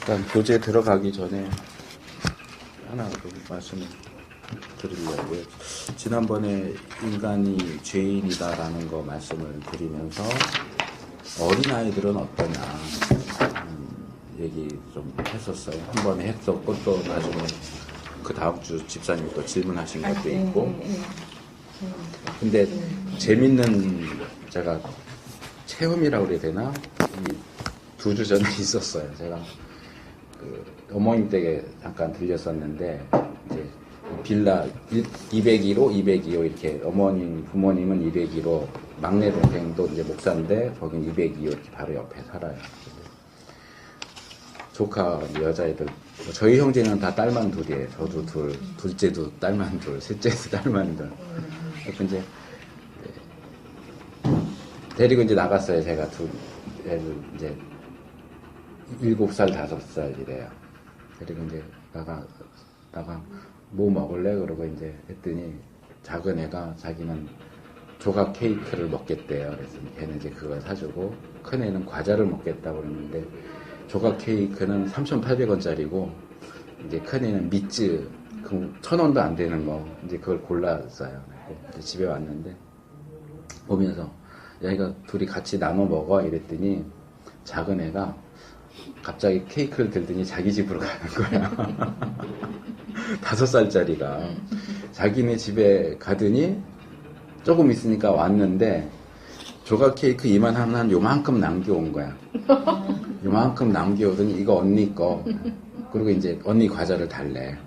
일단 교재 들어가기 전에 하나 좀 말씀을 드리려고요. 지난번에 인간이 죄인이다라는 거 말씀을 드리면서 어린아이들은 어떠냐 얘기 좀 했었어요. 한 번에 했었고 또 나중에 그 다음 주 집사님 또 질문하신 것도 있고. 근데 재밌는 제가 체험이라고 그래야 되나? 2주 전에 있었어요. 제가 그 어머님 댁에 잠깐 들렸었는데 이제 빌라 202호, 202호 이렇게 부모님은 202호, 막내 동생도 이제 목사인데 거긴 202호 이렇게 바로 옆에 살아요. 조카 여자애들 저희 형제는 다 딸만 둘이에요. 저도 둘, 둘째도 딸만 둘, 셋째도 딸만 둘. 그래서 이제 데리고 이제 나갔어요. 제가 둘 애들 이제 7살, 5살이래요. 그리고 이제 나가 뭐 먹을래? 그러고 이제 했더니 작은 애가 자기는 조각 케이크를 먹겠대요. 그래서 걔는 이제 그걸 사주고 큰 애는 과자를 먹겠다고 그랬는데 조각 케이크는 3,800원짜리고 이제 큰 애는 미츠 1,000원도 안 되는 거 이제 그걸 골랐어요. 이제 집에 왔는데 보면서 야 이거 둘이 같이 나눠 먹어 이랬더니 작은 애가 갑자기 케이크를 들더니 자기 집으로 가는 거야. 5살짜리가 자기네 집에 가더니 조금 있으니까 왔는데 조각 케이크 이만하면 한 요만큼 남겨온 거야. 요만큼 남겨오더니 이거 언니 거. 그리고 이제 언니 과자를 달래.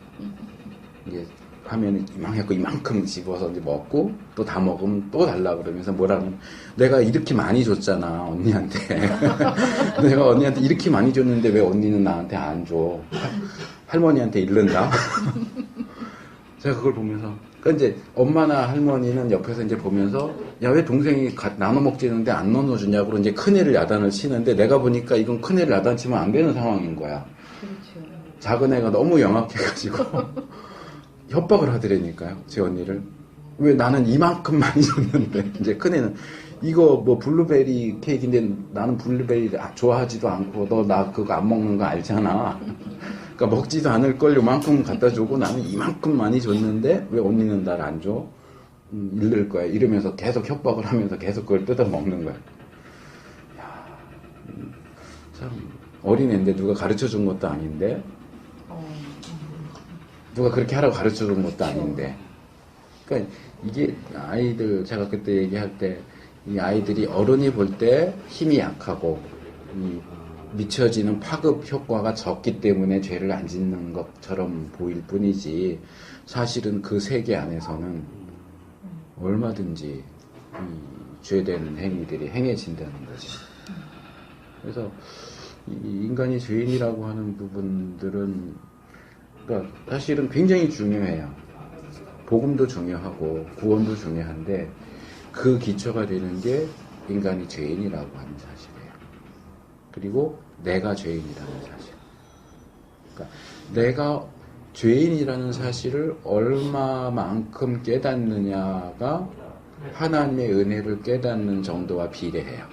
이게 하면 이만했고 이만큼 집어서 이제 먹고 또 다 먹으면 또 달라 그러면서 뭐라면 내가 이렇게 많이 줬잖아 언니한테. 내가 언니한테 이렇게 많이 줬는데 왜 언니는 나한테 안 줘? 할머니한테 잃는다. 제가 그걸 보면서 그러니까 이제 엄마나 할머니는 옆에서 이제 보면서 야 왜 동생이 나눠 먹지는데 안 나눠주냐고 이제 큰애를 야단을 치는데 내가 보니까 이건 큰애를 야단치면 안 되는 상황인 거야. 그렇죠. 작은 애가 너무 영악해가지고 협박을 하더라니까요. 제 언니를. 왜 나는 이만큼 많이 줬는데 이제 큰애는 이거 뭐 블루베리 케이크인데 나는 블루베리 좋아하지도 않고 너 나 그거 안 먹는 거 알잖아. 그러니까 먹지도 않을 걸 요만큼 갖다 주고 나는 이만큼 많이 줬는데 왜 언니는 날 안 줘? 잃을 거야. 이러면서 계속 협박을 하면서 계속 그걸 뜯어 먹는 거야. 야, 참 어린애인데 누가 가르쳐 준 것도 아닌데 누가 그렇게 하라고 가르쳐 준 것도 아닌데. 그러니까 이게 아이들 제가 그때 얘기할 때 이 아이들이 어른이 볼 때 힘이 약하고 이 미쳐지는 파급 효과가 적기 때문에 죄를 안 짓는 것처럼 보일 뿐이지 사실은 그 세계 안에서는 얼마든지 이 죄된 행위들이 행해진다는 거죠. 그래서 이 인간이 죄인이라고 하는 부분들은 그러니까 사실은 굉장히 중요해요. 복음도 중요하고 구원도 중요한데 그 기초가 되는 게 인간이 죄인이라고 하는 사실이에요. 그리고 내가 죄인이라는 사실. 그러니까 내가 죄인이라는 사실을 얼마만큼 깨닫느냐가 하나님의 은혜를 깨닫는 정도와 비례해요.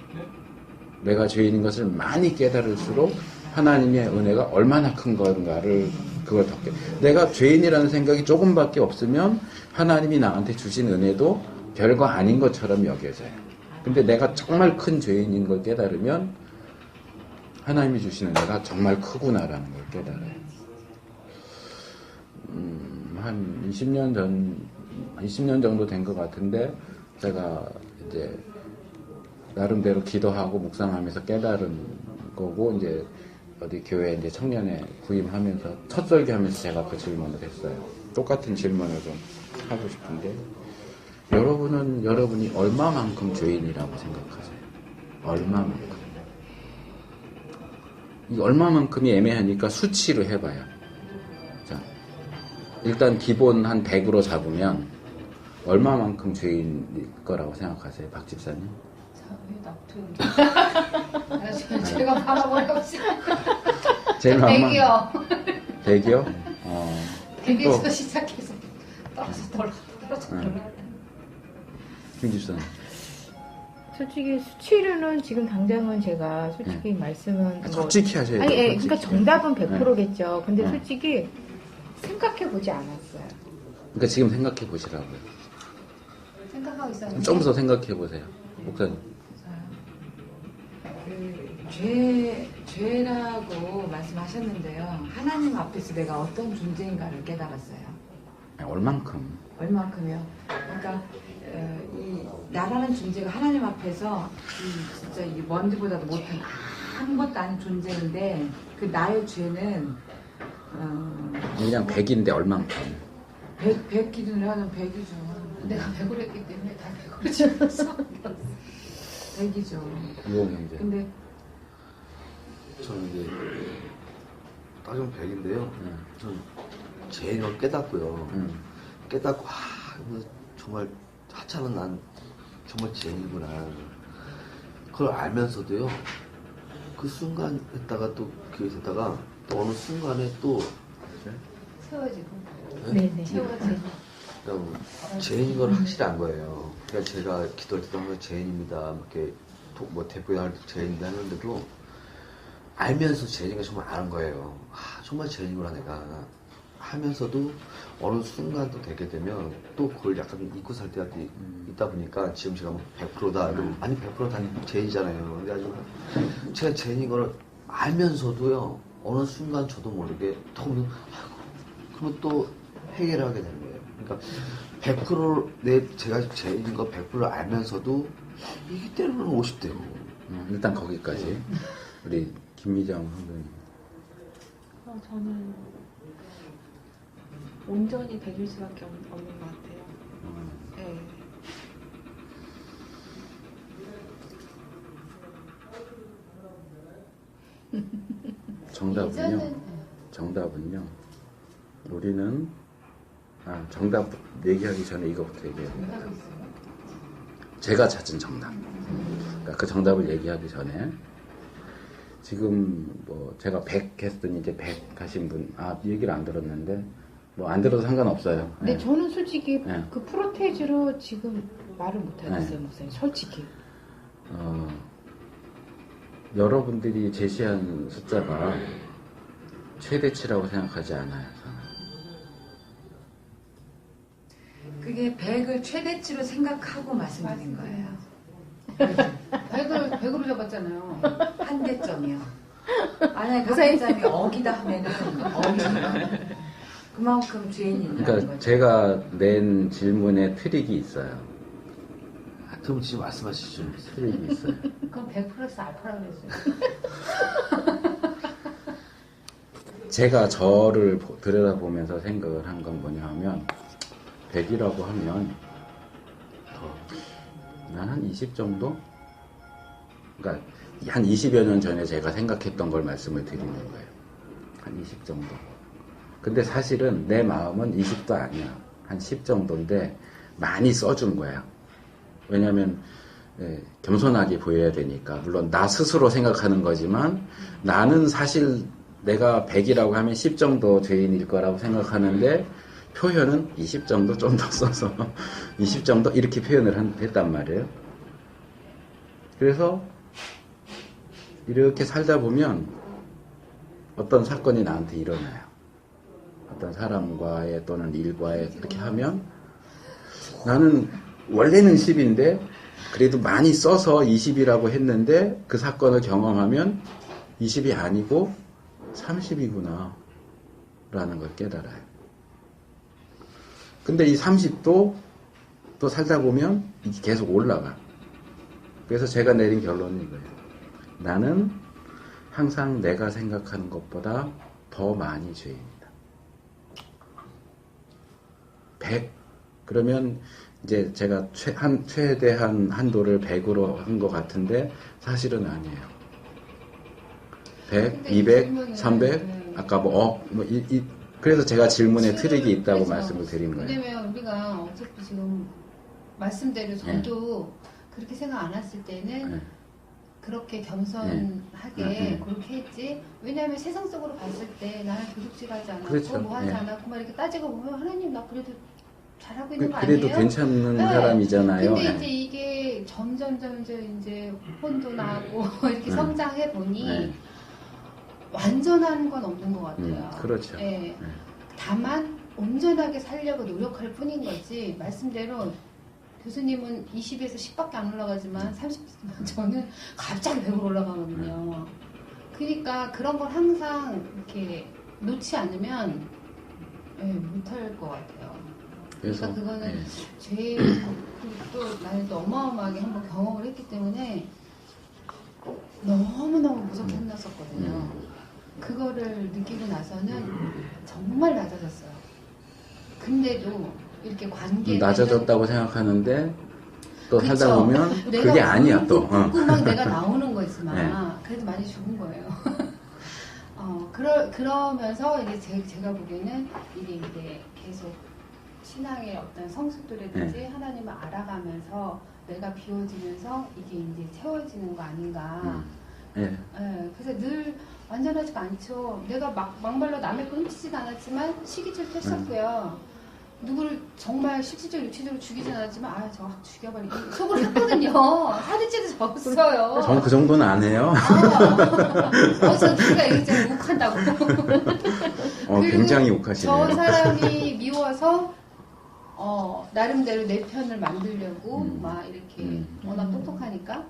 내가 죄인인 것을 많이 깨달을수록 하나님의 은혜가 얼마나 큰 건가를 그걸 더 내가 죄인이라는 생각이 조금밖에 없으면 하나님이 나한테 주신 은혜도 별거 아닌 것처럼 여겨져요. 근데 내가 정말 큰 죄인인 걸 깨달으면 하나님이 주신 은혜가 정말 크구나라는 걸 깨달아요. 한 20년 정도 된 것 같은데 제가 이제 나름대로 기도하고 묵상하면서 깨달은 거고 이제 어디 교회 이제 청년회 구임하면서 첫 설교하면서 제가 그 질문을 했어요. 똑같은 질문을 좀 하고 싶은데 여러분이 얼마만큼 죄인이라고 생각하세요? 얼마만큼? 이 얼마만큼이 애매하니까 수치로 해봐요. 자, 일단 기본 한 100으로 잡으면 얼마만큼 죄인일 거라고 생각하세요, 박 집사님? 제가 바라보려고 제일 100이요. 100이요? 100에서 시작해서 떨어져. 김 집사님. 솔직히 수치료는 지금 당장은 제가 솔직히 말씀은 뭐- 솔직히 하셔야 돼요. 아니, 예, 솔직히. 그러니까 정답은 100%겠죠. 근데 네. 솔직히 생각해 보지 않았어요. 그러니까 지금 생각해 보시라고요. 생각하고 있었는데. 좀 더 생각해 보세요. 목사님. 죄라고 말씀하셨는데요. 하나님 앞에서 내가 어떤 존재인가를 깨달았어요. 얼만큼. 얼마큼요? 그러니까 이 나라는 존재가 하나님 앞에서 진짜 이 먼지보다도 못한 아무것도 아닌 존재인데 그 나의 죄는 그냥 100인데 얼만큼. 100 기준으로 하면 100이죠. 내가 100으로 했기 때문에 다 100으로 지었어. 100이죠. 유홍 형제. 근데 저는 이제 따지면 100인데요. 전 죄인을 깨닫고요. 깨닫고 이거 정말 하찮은 난 정말 죄인이구나. 그걸 알면서도요. 그 순간 했다가 또 기억이 됐다가 또 어느 순간에 또 세워지고. 네네. 세워지고. 그냥 죄인인 걸 확실히 안 거예요. 그러니까 제가 기도할 때도 항상 죄인입니다. 이렇게 뭐 대표야 할 때 죄인이다 하는데도 알면서 죄인인 걸 정말 아는 거예요. 정말 죄인이구나 내가 하면서도 어느 순간 또 되게 되면 또 그걸 약간 잊고 살 때가 있다 보니까 지금 제가 뭐 100%다 아니 100%다 죄인이잖아요. 그래가지고 제가 죄인인 걸 알면서도요 어느 순간 저도 모르게 또 그러면 또 해결하게 되는 거예요. 그러니까 100% 제가 죄인인 거 100%를 알면서도 이게 때로는 50대고 일단 거기까지. 우리 김미정 선생님. 저는 온전히 100일 수밖에 없는 것 같아요. 네. 정답은요. 예전엔- 정답은요. 우리는 정답 얘기하기 전에 이거부터 얘기해요. 제가 찾은 정답. 그러니까 그 정답을 얘기하기 전에 지금 뭐 제가 100 했더니 이제 100 하신 분 얘기를 안 들었는데 뭐 안 들어도 상관없어요. 근데 네. 저는 솔직히 네. 그 프로테이즈로 지금 말을 못 하겠어요, 네. 목사님. 솔직히. 여러분들이 제시한 숫자가 최대치라고 생각하지 않아요. 저는. 그게 100을 최대치로 생각하고 말씀드린 거예요. 100으로 잡았잖아요. 한계점이요. 만약에 그 한계점이 어기다 하면은 어기면 그만큼 죄인이라는 그러니까 거죠. 제가 낸 질문에 트릭이 있어요. 그럼 지금 말씀하시죠. 트릭이 있어요. 그럼 100 플러스 알파라고 그랬어요. 제가 저를 들여다보면서 생각을 한 건 뭐냐 하면 100이라고 하면 난 한 20 정도? 그러니까 한 20여 년 전에 제가 생각했던 걸 말씀을 드리는 거예요. 한 20 정도. 근데 사실은 내 마음은 20도 아니야. 한 10 정도인데 많이 써준 거야. 왜냐면 겸손하게 보여야 되니까. 물론 나 스스로 생각하는 거지만 나는 사실 내가 100이라고 하면 10 정도 죄인일 거라고 생각하는데 표현은 20 정도 좀 더 써서 20 정도 이렇게 표현을 했단 말이에요. 그래서 이렇게 살다 보면 어떤 사건이 나한테 일어나요. 어떤 사람과의 또는 일과의 그렇게 하면 나는 원래는 10인데 그래도 많이 써서 20이라고 했는데 그 사건을 경험하면 20이 아니고 30이구나 라는 걸 깨달아요. 근데 이 30도 또 살다 보면 이게 계속 올라가. 그래서 제가 내린 결론은 이거예요. 나는 항상 내가 생각하는 것보다 더 많이 죄인이다. 100 그러면 이제 제가 최대한 한도를 100으로 한 것 같은데 사실은 아니에요. 100, 근데 이 200, 질문은- 300 아까 그래서 제가 질문에 트릭이 있다고 그래서 말씀을 드린 거예요. 왜냐면 우리가 어차피 지금 말씀대로 저도 그렇게 생각 안 했을 때는 네. 그렇게 겸손하게 네. 그렇게 했지. 왜냐하면 세상적으로 봤을 때 나는 도둑질하지 않았고 그렇죠. 뭐 하지 네. 않았고 막 이렇게 따지고 보면 하나님 나 그래도 잘하고 있는 거 아니에요? 그래도 괜찮은 네. 사람이잖아요. 근데 네. 이제 이게 점점 이제 혼도 나고 이렇게 성장해 보니 네. 완전한 건 없는 것 같아요. 그렇죠. 예. 다만 온전하게 살려고 노력할 뿐인 거지. 말씀대로 교수님은 20에서 10밖에 안 올라가지만 30, 저는 갑자기 100으로 올라가거든요. 그러니까 그런 걸 항상 이렇게 놓지 않으면 못할 것 같아요. 그래서 그러니까 그거는 네. 제 또 나는 또 어마어마하게 한번 경험을 했기 때문에 너무너무 무섭게 혼났었거든요. 그거를 느끼고 나서는 정말 낮아졌어요. 근데도 이렇게 관계 낮아졌다고 생각하는데 또 그쵸. 살다 보면 내가 그게 아니야 또. 막 내가 나오는 거지만 네. 그래도 많이 죽은 거예요. 그러면서 이제 제가 보기에는 이게 이제 계속 신앙의 어떤 성숙도라든지 하나님을 알아가면서 내가 비워지면서 이게 이제 채워지는 거 아닌가. 예. 그래서 늘 완전하지가 않죠. 내가 막말로 남의 거 훔치지도 않았지만 시기질도 했었고요. 누구를 정말 실질적으로 육체적으로 죽이진 않았지만 저거 확 죽여버리고 속으로 했거든요. 사드지도 적었어요. 저는 그 정도는 안 해요. 저 누가 얘기했잖아요. 욱한다고. 굉장히 저 욱하시네요. 사람이 미워서 나름대로 내 편을 만들려고 막 이렇게 워낙 똑똑하니까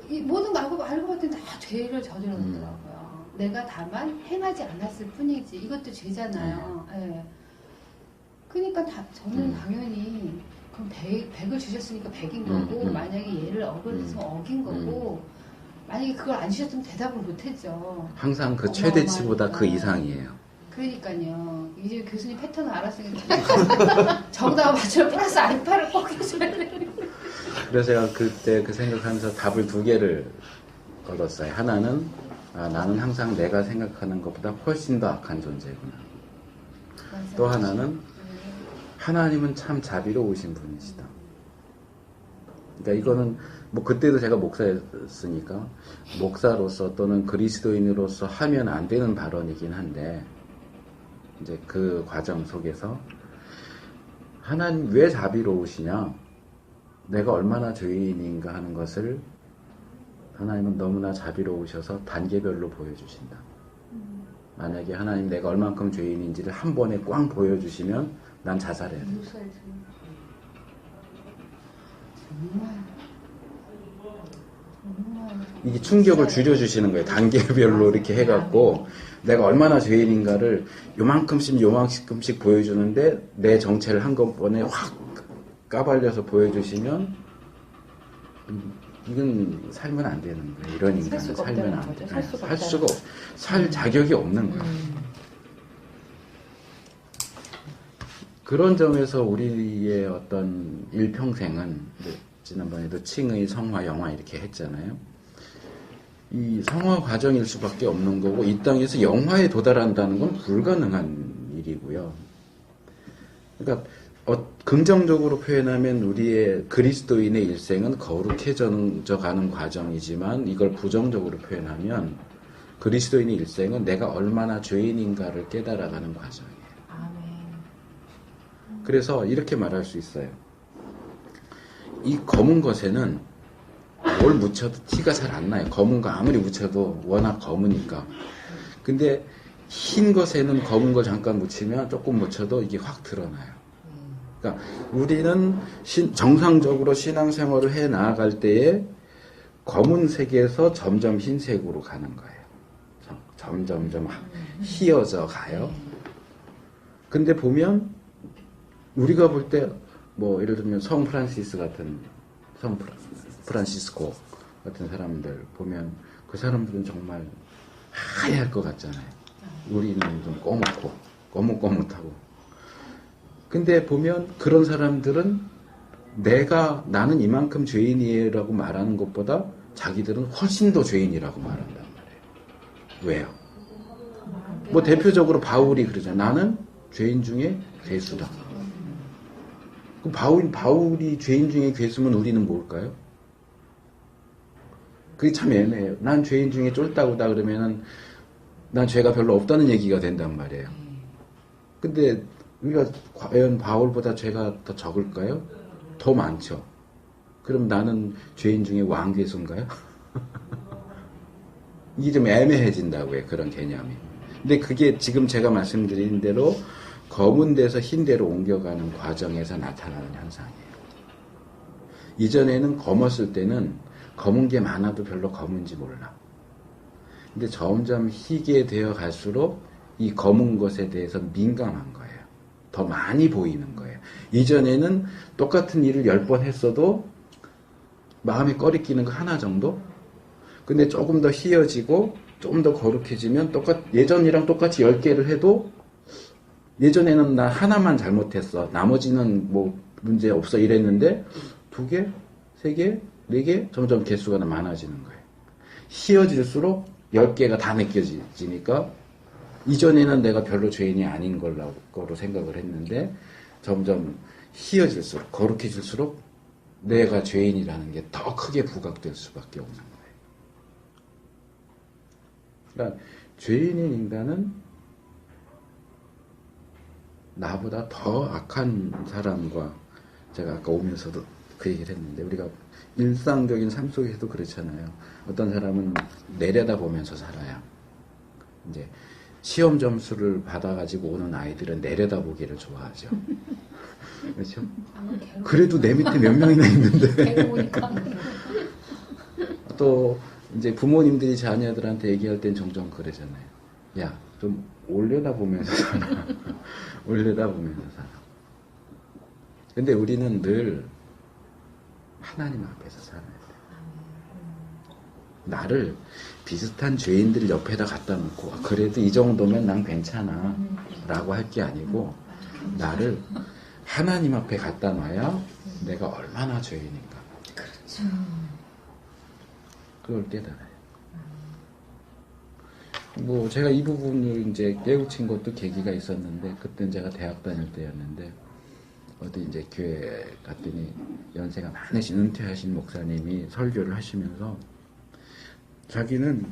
이 모든 거 알고 봤더니 다 죄를 저질렀더라고요. 내가 다만 행하지 않았을 뿐이지. 이것도 죄잖아요. 예. 그러니까 저는 당연히 그럼 100을 주셨으니까 100인 거고 만약에 얘를 어그러서 어긴 거고 만약에 그걸 안 주셨으면 대답을 못했죠. 항상 그 최대치보다 그 어마어마하니까. 이상이에요. 그러니까요. 이제 교수님 패턴을 알았으니까 정답을 맞춰 플러스 알파를 꼭 해줘야 돼. 그래서 제가 그때 그 생각하면서 답을 2개를 걸었어요. 하나는 나는 항상 내가 생각하는 것보다 훨씬 더 악한 존재구나. 또 하나는 하나님은 참 자비로우신 분이시다. 그러니까 이거는 뭐 그때도 제가 목사였으니까 목사로서 또는 그리스도인으로서 하면 안 되는 발언이긴 한데 이제 그 과정 속에서 하나님 왜 자비로우시냐? 내가 얼마나 죄인인가 하는 것을 하나님은 너무나 자비로우셔서 단계별로 보여주신다. 만약에 하나님 내가 얼만큼 죄인인지를 한 번에 꽝 보여주시면 난 자살해야 돼. 이게 충격을 줄여주시는 거예요. 단계별로 이렇게 해갖고 내가 얼마나 죄인인가를 요만큼씩 보여주는데 내 정체를 한꺼번에 확 까발려서 보여주시면 이건 살면 안 되는 거예요. 이런 인간은 살면 안 돼. 살 수가 없어. 살 자격이 없는 거예요. 그런 점에서 우리의 어떤 일평생은 지난번에도 칭의, 성화, 영화 이렇게 했잖아요. 이 성화 과정일 수밖에 없는 거고 이 땅에서 영화에 도달한다는 건 불가능한 일이고요. 그러니까 긍정적으로 표현하면 우리의 그리스도인의 일생은 거룩해져 가는 과정이지만 이걸 부정적으로 표현하면 그리스도인의 일생은 내가 얼마나 죄인인가를 깨달아가는 과정이에요. 그래서 이렇게 말할 수 있어요. 이 검은 것에는 뭘 묻혀도 티가 잘 안 나요. 검은 거 아무리 묻혀도 워낙 검으니까. 근데 흰 것에는 검은 거 잠깐 묻히면 조금 묻혀도 이게 확 드러나요. 그러니까 우리는 정상적으로 신앙생활을 해 나아갈 때에 검은색에서 점점 흰색으로 가는 거예요. 점점점 희어져 가요. 근데 보면 우리가 볼 때 뭐 예를 들면 성 프란시스코 같은 사람들 보면 그 사람들은 정말 하얄 것 같잖아요. 우리는 좀 꼬맣고 꼬뭇꼬뭇하고. 근데 보면 그런 사람들은 나는 이만큼 죄인이라고 말하는 것보다 자기들은 훨씬 더 죄인이라고 말한단 말이에요. 왜요? 뭐 대표적으로 바울이 그러잖아요. 나는 죄인 중에 괴수다. 그 바울이 죄인 중에 괴수면 우리는 뭘까요? 그게 참 애매해요. 난 죄인 중에 쫄따구다 그러면은 난 죄가 별로 없다는 얘기가 된단 말이에요. 근데 그러니까 과연 바울보다 죄가 더 적을까요? 더 많죠. 그럼 나는 죄인 중에 왕괴수인가요? 이게 좀 애매해진다고요. 그런 개념이. 근데 그게 지금 제가 말씀드린 대로 검은 데서 흰 데로 옮겨가는 과정에서 나타나는 현상이에요. 이전에는 검었을 때는 검은 게 많아도 별로 검은지 몰라. 근데 점점 희게 되어 갈수록 이 검은 것에 대해서 민감한 거예요. 더 많이 보이는 거예요. 이전에는 똑같은 일을 10번 했어도 마음에 꺼리끼는 거 하나 정도? 근데 조금 더 희어지고 좀 더 거룩해지면 예전이랑 똑같이 10개를 해도 예전에는 나 하나만 잘못했어. 나머지는 뭐 문제 없어 이랬는데 2개, 3개, 4개 점점 개수가 많아지는 거예요. 희어질수록 10개가 다 느껴지니까 이전에는 내가 별로 죄인이 아닌 거로 생각을 했는데 점점 희어질수록 거룩해질수록 내가 죄인이라는 게 더 크게 부각될 수밖에 없는 거예요. 그러니까 죄인인 인간은 나보다 더 악한 사람과 제가 아까 오면서도 그 얘기를 했는데 우리가 일상적인 삶 속에서도 그렇잖아요. 어떤 사람은 내려다보면서 살아요. 이제 시험 점수를 받아가지고 오는 아이들은 내려다보기를 좋아하죠. 그렇죠? 그래도 내 밑에 몇 명이나 있는데. 또 이제 부모님들이 자녀들한테 얘기할 땐 종종 그러잖아요. 야, 좀 올려다보면서 살아. 올려다보면서 살아. 근데 우리는 늘 하나님 앞에서 살아야 돼. 나를 비슷한 죄인들 옆에다 갖다 놓고 그래도 이 정도면 난 괜찮아 라고 할 게 아니고 나를 하나님 앞에 갖다 놔야 내가 얼마나 죄인인가. 그렇죠. 그걸 깨달아요. 뭐 제가 이 부분을 이제 깨우친 것도 계기가 있었는데 그때는 제가 대학 다닐 때였는데 어디 이제 교회 갔더니 연세가 많으신 은퇴하신 목사님이 설교를 하시면서 자기는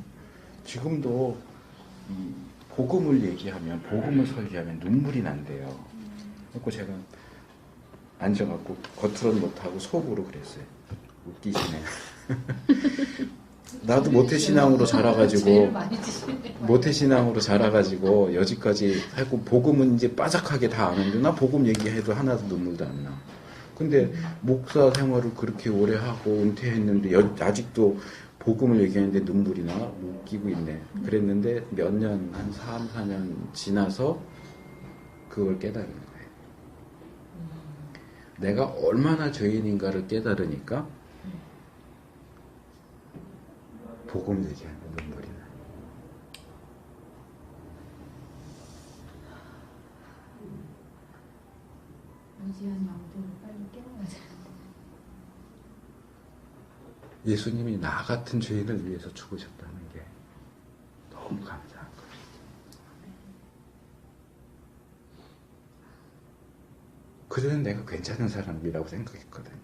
지금도 이 복음을 얘기하면 복음을 설교하면 눈물이 난대요. 그래서 제가 앉아갖고 겉으로는 못하고 속으로 그랬어요. 웃기시네. 나도 모태신앙으로 자라가지고 모태신앙으로 자라가지고 여지까지 하고 복음은 이제 빠삭하게 다 아는데 나 복음 얘기해도 하나도 눈물도 안 나. 근데 목사 생활을 그렇게 오래 하고 은퇴했는데 아직도 복음을 얘기하는데 눈물이 나? 웃기고 있네. 그랬는데 몇 년, 한 3, 4년 지나서 그걸 깨달은 거예요. 내가 얼마나 죄인인가를 깨달으니까 복음 얘기하는 눈물이 나요. 무지한 영들을 빨리 깨워야 되는데. 예수님이 나 같은 죄인을 위해서 죽으셨다는 게 너무 감사한 거예요. 그전엔 내가 괜찮은 사람이라고 생각했거든요.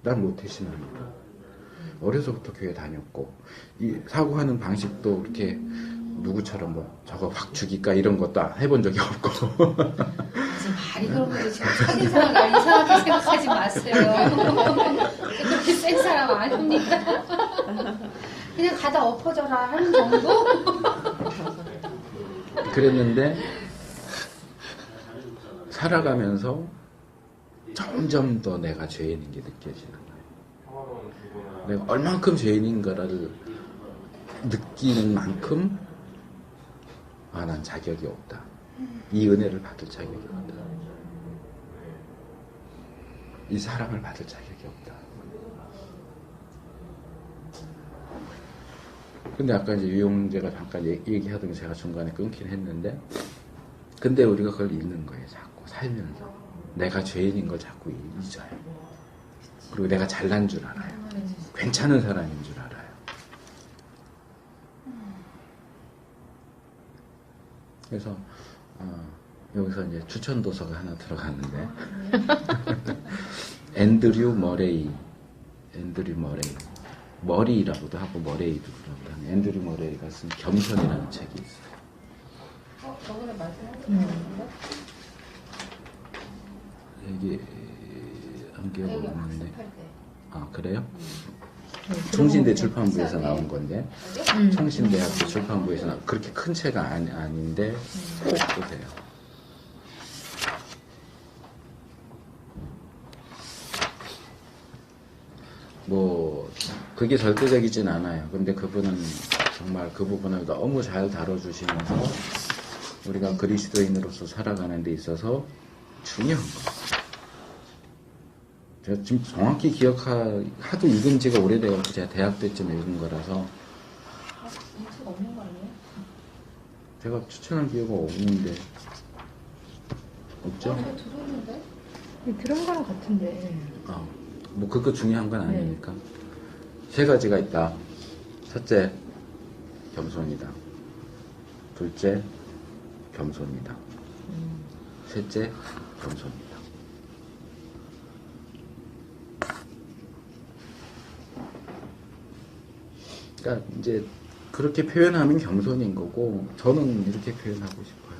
난 모태신앙이고 어려서부터 교회 다녔고 이 사고하는 방식도 그렇게 누구처럼 뭐 저거 확 죽일까 이런 것도 해본 적이 없고. 무슨 말이 그런 거지. 지금 첫인상을 날 이상하게 생각하지 마세요. 그렇게 센 사람 아닙니까? 그냥 가다 엎어져라 하는 정도? 그랬는데 살아가면서 점점 더 내가 죄인인 게 느껴지는 거예요. 내가 얼만큼 죄인인가를 느끼는 만큼 난 자격이 없다. 이 은혜를 받을 자격이 없다. 이 사랑을 받을 자격이 없다. 근데 아까 이제 유용재가 잠깐 얘기하던 게 제가 중간에 끊긴 했는데 근데 우리가 그걸 잊는 거예요. 자꾸 살면서 내가 죄인인 걸 자꾸 잊어요. 그리고 내가 잘난 줄 알아요. 괜찮은 사람인 줄 알아요. 그래서 여기서 이제 추천 도서가 하나 들어갔는데 앤드류 머레이 머리라고도 하고 머레이도 그러고 하는 앤드류 머레이가 쓴 겸손이라는 책이 있어요. 저번에 말씀하신 건가? 여기 안개가 여기 없는데. 학습할 때. 아 그래요? 네, 성신대 출판부에서 나온 건데. 어디? 성신대학교 출판부에서 그렇게 큰 책은 아닌데 꼭 보세요. 뭐 그게 절대적이진 않아요. 근데 그분은 정말 그 부분을 너무 잘 다뤄주시면서 우리가 그리스도인으로서 살아가는 데 있어서 중요한 거. 제가 지금 정확히 하도 읽은 지가 오래돼서 제가 대학 때쯤 읽은 거라서 인책 없는 거 아니에요? 제가 추천한 기회가 없는데 없죠? 저 들었는데? 들은 거랑 같은데. 뭐 그거 중요한 건 아니니까. 세 가지가 있다. 첫째, 겸손이다. 둘째, 겸손이다. 셋째, 겸손이다. 그러니까 이제 그렇게 표현하면 겸손인 거고 저는 이렇게 표현하고 싶어요.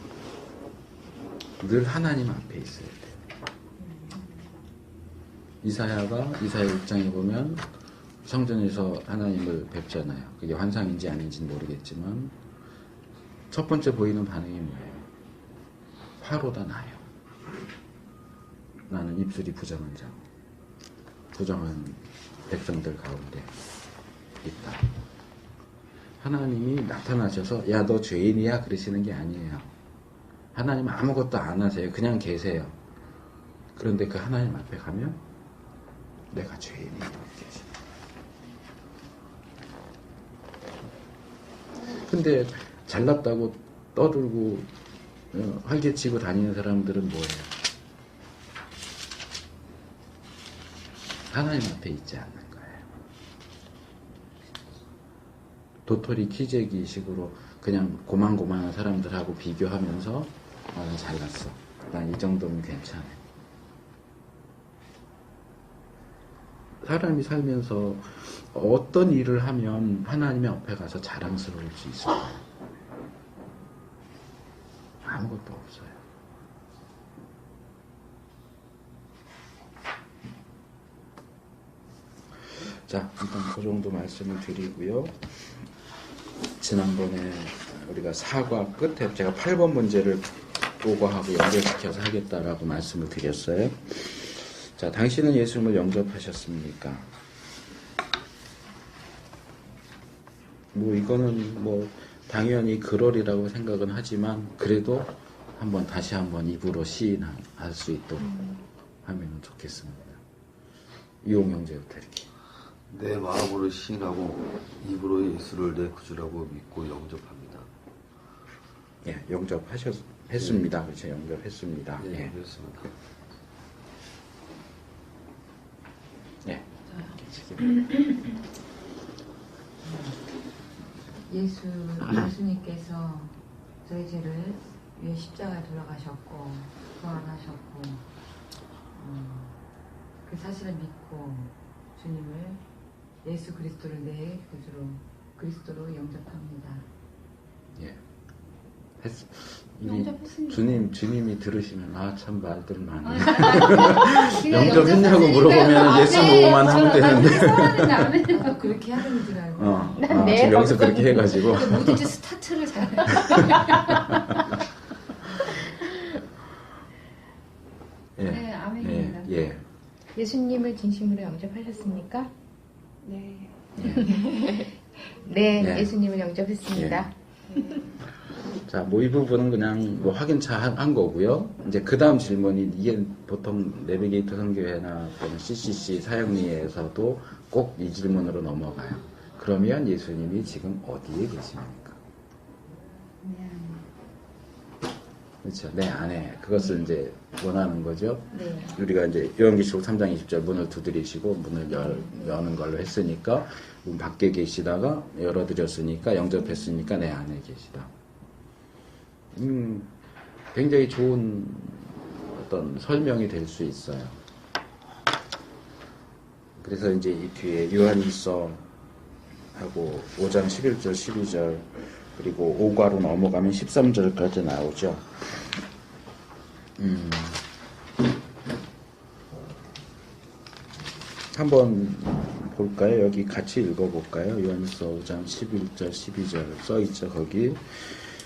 늘 하나님 앞에 있어야 돼요. 이사야 6장에 보면 성전에서 하나님을 뵙잖아요. 그게 환상인지 아닌지는 모르겠지만 첫 번째 보이는 반응이 뭐예요? 화로다 나요. 나는 입술이 부정한 자, 부정한 백성들 가운데 있다. 하나님이 나타나셔서 야 너 죄인이야 그러시는 게 아니에요. 하나님 아무것도 안 하세요. 그냥 계세요. 그런데 그 하나님 앞에 가면 내가 죄인이라고 계시다. 근데 잘났다고 떠들고 활개치고 다니는 사람들은 뭐예요? 하나님 앞에 있지 않는 거예요. 도토리 키재기 식으로 그냥 고만고만한 사람들하고 비교하면서 나는 잘났어. 난 이 정도면 괜찮아. 사람이 살면서 어떤 일을 하면 하나님의 앞에 가서 자랑스러울 수 있을까요? 아무것도 없어요. 자, 일단 그 정도 말씀을 드리고요. 지난번에 우리가 사과 끝에 제가 8번 문제를 보고하고 연결시켜서 하겠다라고 말씀을 드렸어요. 자, 당신은 예수님을 영접하셨습니까? 뭐 이거는 뭐 당연히 그러리라고 생각은 하지만 그래도 다시 한번 입으로 시인할 수 있도록 하면 좋겠습니다. 이용영제부터 이렇게. 내 마음으로 시인하고 입으로 예수를 내 구주라고 믿고 영접합니다. 예, 영접했습니다. 그렇죠. 영접했습니다. 네, 예. 그렇습니다. 예. 예수님께서 저희 죄를 위해 십자가에 돌아가셨고 부활하셨고 그 사실을 믿고 주님을 예수 그리스도를 내 구주로 그리스도로 영접합니다. 예. 영접했습니다. 주님이 들으시면 참 말들 많이. 그냥 영접했냐고 물어보면 예수 보고만 하면 되는데. 아까 그렇게 하는 줄 알고. 네, 지금 여기서 그렇게 해가지고. 뭐든지 스타트를 잘. 예. 네, 아멘입니다. 예. 예수님을 진심으로 영접하셨습니까? 네. 네, 네. 예수님을 영접했습니다. 자, 뭐 이 부분은 그냥 뭐 확인차 한 거고요. 이제 그 다음 질문이 이게 보통 내비게이터 선교회나 또는 CCC 사역리에서도 꼭 이 질문으로 넘어가요. 그러면 예수님이 지금 어디에 계십니까? 그렇죠. 내 안에. 그것을 이제 원하는 거죠. 네. 우리가 이제 요한계시록 3장 20절 문을 두드리시고 문을 여는 걸로 했으니까 문 밖에 계시다가 열어드렸으니까 영접했으니까 내 안에 계시다. 굉장히 좋은 어떤 설명이 될 수 있어요. 그래서 이제 이 뒤에 요한일서 하고 5장 11절 12절 그리고 5과로 넘어가면 13절까지 나오죠. 한번 볼까요? 여기 같이 읽어볼까요? 요한일서 5장 11절 12절 써있죠. 거기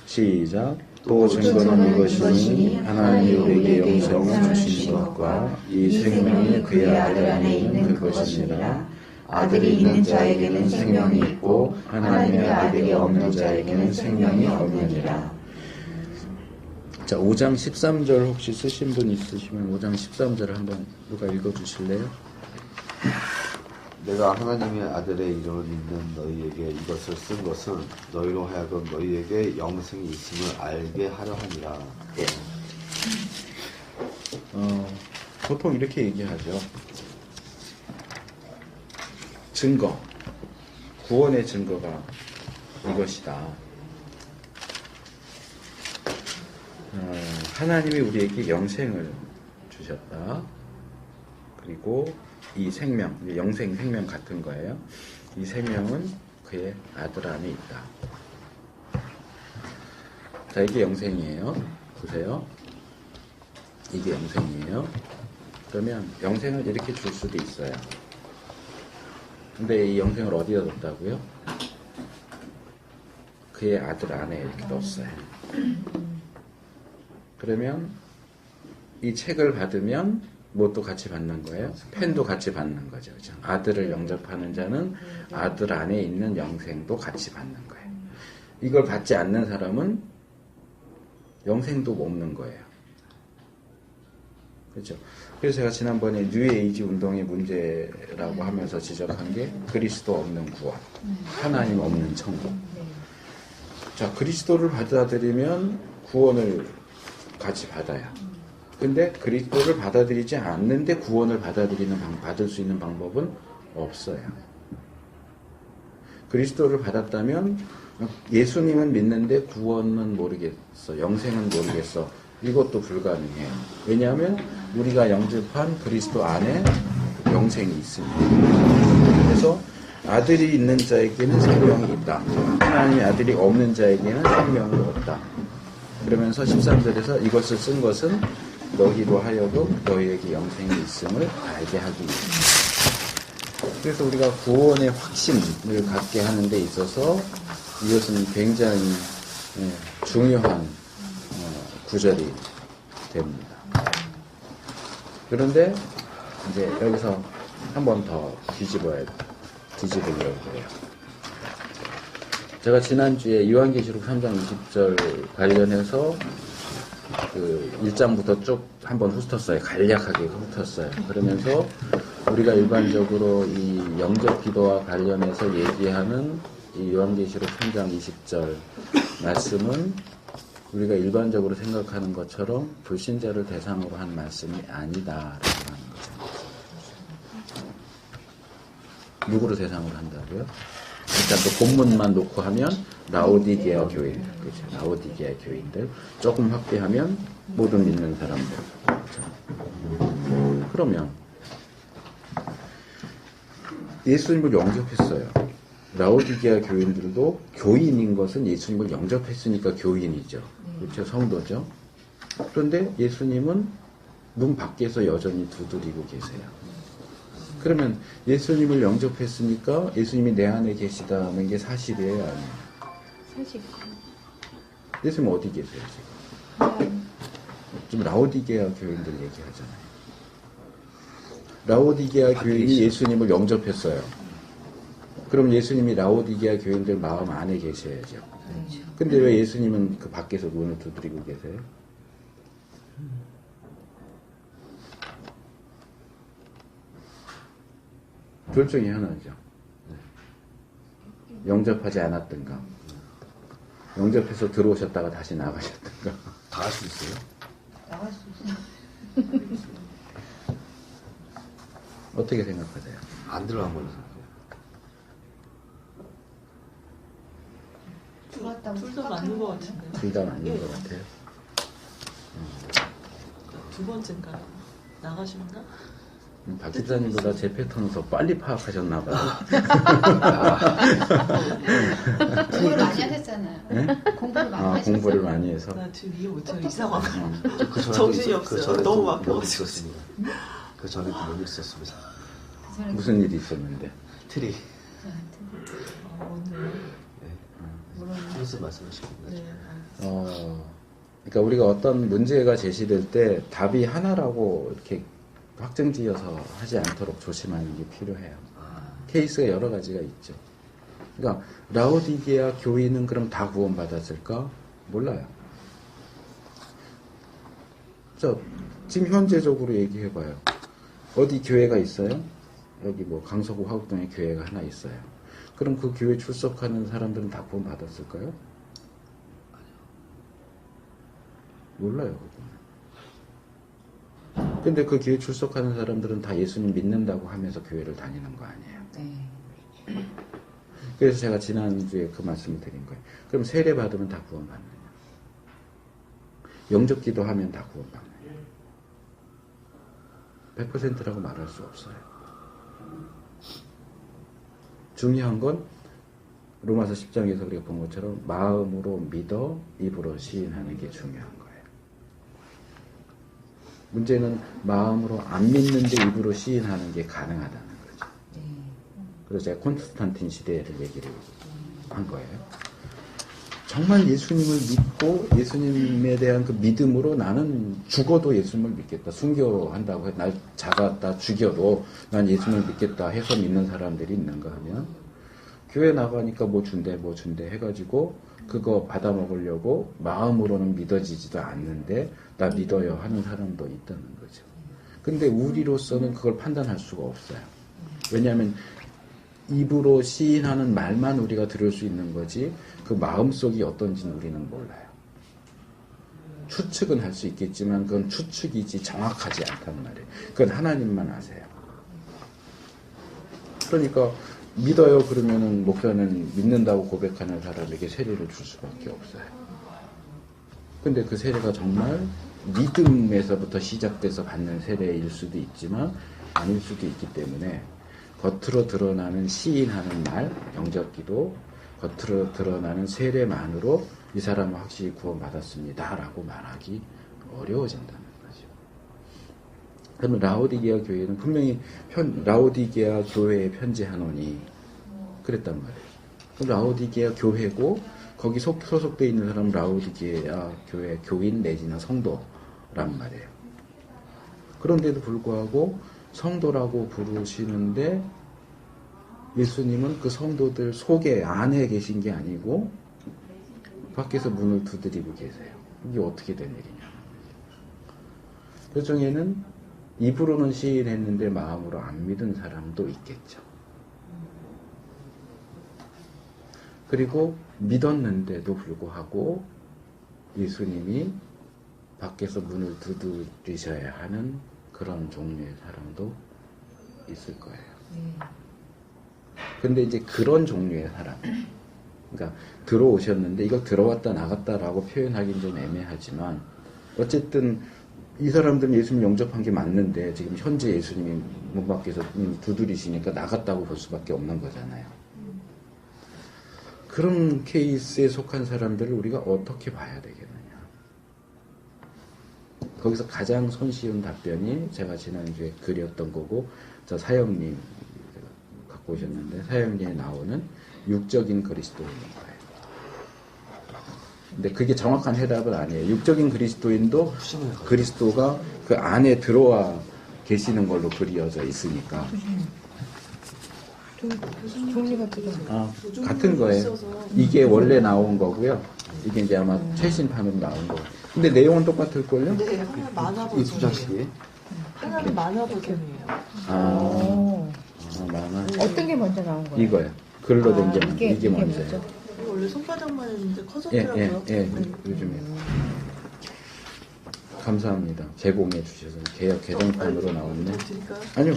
시작. 또 증거는 이것이니 하나님이 우리에게 영생을 주신 것과 이 생명이 그의 아들 안에 있는 그것이니라. 아들이 있는 자에게는 생명이 있고 하나님의 아들이 없는 자에게는 생명이 없느니라. 자, 5장 13절 혹시 쓰신 분 있으시면 5장 13절 한번 누가 읽어주실래요? 내가 하나님의 아들의 이름을 믿는 너희에게 이것을 쓴 것은 너희로 하여금 너희에게 영생이 있음을 알게 하려 함이라. 보통 이렇게 얘기하죠. 증거, 구원의 증거가 이것이다. 하나님이 우리에게 영생을 주셨다. 그리고 이 생명, 영생, 생명 같은 거예요. 이 생명은 그의 아들 안에 있다. 자, 이게 영생이에요. 보세요. 이게 영생이에요. 그러면 영생을 이렇게 줄 수도 있어요. 근데 이 영생을 어디다 뒀다고요? 그의 아들 안에 이렇게 넣었어요. 그러면 이 책을 받으면 뭣도 같이 받는 거예요? 펜도 같이 받는 거죠. 그죠? 아들을 영접하는 자는 아들 안에 있는 영생도 같이 받는 거예요. 이걸 받지 않는 사람은 영생도 없는 거예요. 그렇죠? 그래서 제가 지난번에 뉴에이지 운동의 문제라고 하면서 지적한 게 그리스도 없는 구원, 하나님 없는 천국. 자, 그리스도를 받아들이면 구원을 같이 받아요. 근데 그리스도를 받아들이지 않는데 구원을 받을 수 있는 방법은 없어요. 그리스도를 받았다면 예수님은 믿는데 구원은 모르겠어, 영생은 모르겠어. 이것도 불가능해요. 왜냐하면 우리가 영접한 그리스도 안에 영생이 있습니다. 그래서 아들이 있는 자에게는 생명이 있다. 하나님의 아들이 없는 자에게는 생명이 없다. 그러면서 13절에서 이것을 쓴 것은 너희로 하여금 너희에게 영생이 있음을 알게 하기 위해서. 그래서 우리가 구원의 확신을 갖게 하는 데 있어서 이것은 굉장히 중요한 구절이 됩니다. 그런데 이제 여기서 한 번 더 뒤집으려고 해요. 제가 지난주에 요한계시록 3장 20절 관련해서 그 1장부터 쭉 한번 훑었어요. 간략하게 훑었어요. 그러면서 우리가 일반적으로 이 영접 기도와 관련해서 얘기하는 이 요한계시록 3장 20절 말씀은 우리가 일반적으로 생각하는 것처럼 불신자를 대상으로 한 말씀이 아니다라고 하는 거죠. 누구를 대상으로 한다고요? 일단 또 본문만 놓고 하면 라오디게아 교인, 그렇죠? 라오디게아 교인들. 조금 확대하면 모든 믿는 사람들. 그렇죠? 그러면 예수님을 영접했어요. 라오디게아 교인들도 교인인 것은 예수님을 영접했으니까 교인이죠. 그렇죠? 성도죠. 그런데 예수님은 문 밖에서 여전히 두드리고 계세요. 그러면 예수님을 영접했으니까 예수님이 내 안에 계시다는 게 사실이에요, 아니에요? 사실. 예수님 어디 계세요, 지금? 지금 라오디게아 교인들 얘기하잖아요. 라오디게아 교인이 예수님을 영접했어요. 그럼 예수님이 라오디게아 교인들 마음 안에 계셔야죠. 근데 왜 예수님은 그 밖에서 문을 두드리고 계세요? 둘 중에 하나죠. 영접하지 않았던가, 영접해서 들어오셨다가 다시 나가셨던가. 다 할 수 있어요? 나갈 수 있어요. 어떻게 생각하세요? 안 들어간 걸로 생각해요. 들어왔다고 둘 다 맞는 것 같은데. 둘 다 아닌 것 같아요. 두 번째인가요? 나가셨나? 박 집사님보다 제 패턴을 더 빨리 파악하셨나봐요. 공부를 많이 하셨잖아요. 네? 공부를 많이 하셨어요. 공부를 많이 해서. 나 지금 이해 못해요. 이 상황. 그 전에도 정신이 그 없어요. 전에도 너무 못 바빠가지고. 있었습니다. 그 전에도 못 있었습니다. 저는 무슨 일이 있었는데? 트리. 오늘 무슨 말씀하시고 네. 그러니까 우리가 어떤 문제가 제시될 때 답이 하나라고 이렇게 확정지어서 하지 않도록 조심하는 게 필요해요. 케이스가 여러 가지가 있죠. 그러니까 라오디게아 교인은 그럼 다 구원받았을까? 몰라요. 지금 현재적으로 얘기해봐요. 어디 교회가 있어요? 여기 뭐 강서구 화곡동에 교회가 하나 있어요. 그럼 그 교회 출석하는 사람들은 다 구원받았을까요? 몰라요. 그거는. 근데 그 교회 출석하는 사람들은 다 예수님 믿는다고 하면서 교회를 다니는 거 아니에요. 네. 그래서 제가 지난주에 그 말씀을 드린 거예요. 그럼 세례 받으면 다 구원받느냐? 영접 기도하면 다 구원받느냐? 100%라고 말할 수 없어요. 중요한 건 로마서 10장에서 우리가 본 것처럼 마음으로 믿어 입으로 시인하는 게 중요한 거예요. 문제는 마음으로 안 믿는데 입으로 시인하는 게 가능하다는 거죠. 그래서 제가 콘스탄틴 시대를 얘기를 한 거예요. 정말 예수님을 믿고 예수님에 대한 그 믿음으로 나는 죽어도 예수님을 믿겠다. 순교한다고 날 잡았다 죽여도 난 예수님을 믿겠다 해서 믿는 사람들이 있는가 하면 교회 나가니까 뭐 준대 해가지고 그거 받아 먹으려고 마음으로는 믿어지지도 않는데 나 믿어요 하는 사람도 있다는 거죠. 근데 우리로서는 그걸 판단할 수가 없어요. 왜냐하면 입으로 시인하는 말만 우리가 들을 수 있는 거지 그 마음속이 어떤지는 우리는 몰라요. 추측은 할 수 있겠지만 그건 추측이지 정확하지 않단 말이에요. 그건 하나님만 아세요. 그러니까 믿어요 그러면은 목사는 믿는다고 고백하는 사람에게 세례를 줄 수밖에 없어요. 근데 그 세례가 정말 믿음에서부터 시작돼서 받는 세례일 수도 있지만 아닐 수도 있기 때문에 겉으로 드러나는 시인하는 말, 영접기도 겉으로 드러나는 세례만으로 이 사람은 확실히 구원받았습니다 라고 말하기 어려워진다는 거죠. 그러면 라오디게아 교회는 분명히 라오디게아 교회에 편지하노니 그랬단 말이에요. 그럼 라오디게아 교회고 거기 소속되어 있는 사람은 라오디게아 교회 교인 내지는 성도란 말이에요. 그런데도 불구하고 성도라고 부르시는데 예수님은 그 성도들 속에 안에 계신 게 아니고 밖에서 문을 두드리고 계세요. 이게 어떻게 된 일이냐. 그 중에는 입으로는 시인했는데 마음으로 안 믿은 사람도 있겠죠. 그리고 믿었는데도 불구하고 예수님이 밖에서 문을 두드리셔야 하는 그런 종류의 사람도 있을 거예요. 근데 이제 그런 종류의 사람, 그러니까 들어오셨는데 이걸 들어왔다 나갔다라고 표현하기는 좀 애매하지만 어쨌든 이 사람들은 예수님 영접한 게 맞는데 지금 현재 예수님이 문 밖에서 두드리시니까 나갔다고 볼 수밖에 없는 거잖아요. 그런 케이스에 속한 사람들을 우리가 어떻게 봐야 되겠느냐. 거기서 가장 손쉬운 답변이 제가 지난주에 글이었던 거고 저 사형님 갖고 오셨는데 사형님에 나오는 육적인 그리스도인인 거예요. 근데 그게 정확한 해답은 아니에요. 육적인 그리스도인도 그리스도가 그 안에 들어와 계시는 걸로 그려져 있으니까. 종류가 필요해요. 같은 거예요. 이게 원래 나온 거고요. 이게 이제 아마 최신판으로 나온 거. 근데 내용은 똑같을걸요? 네, 하나 만화 이 두 장씩이 하나는 만화 버전이에요. 만화. 어떤 게 먼저 나온 거예요? 이거요. 글로 된 게 이게 먼저예요. 먼저. 이거 원래 손바닥만 했는데 예, 커졌더라고요. 요즘에. 감사합니다. 제공해 주셔서 개정판으로 나왔네. 드릴까요? 아니요.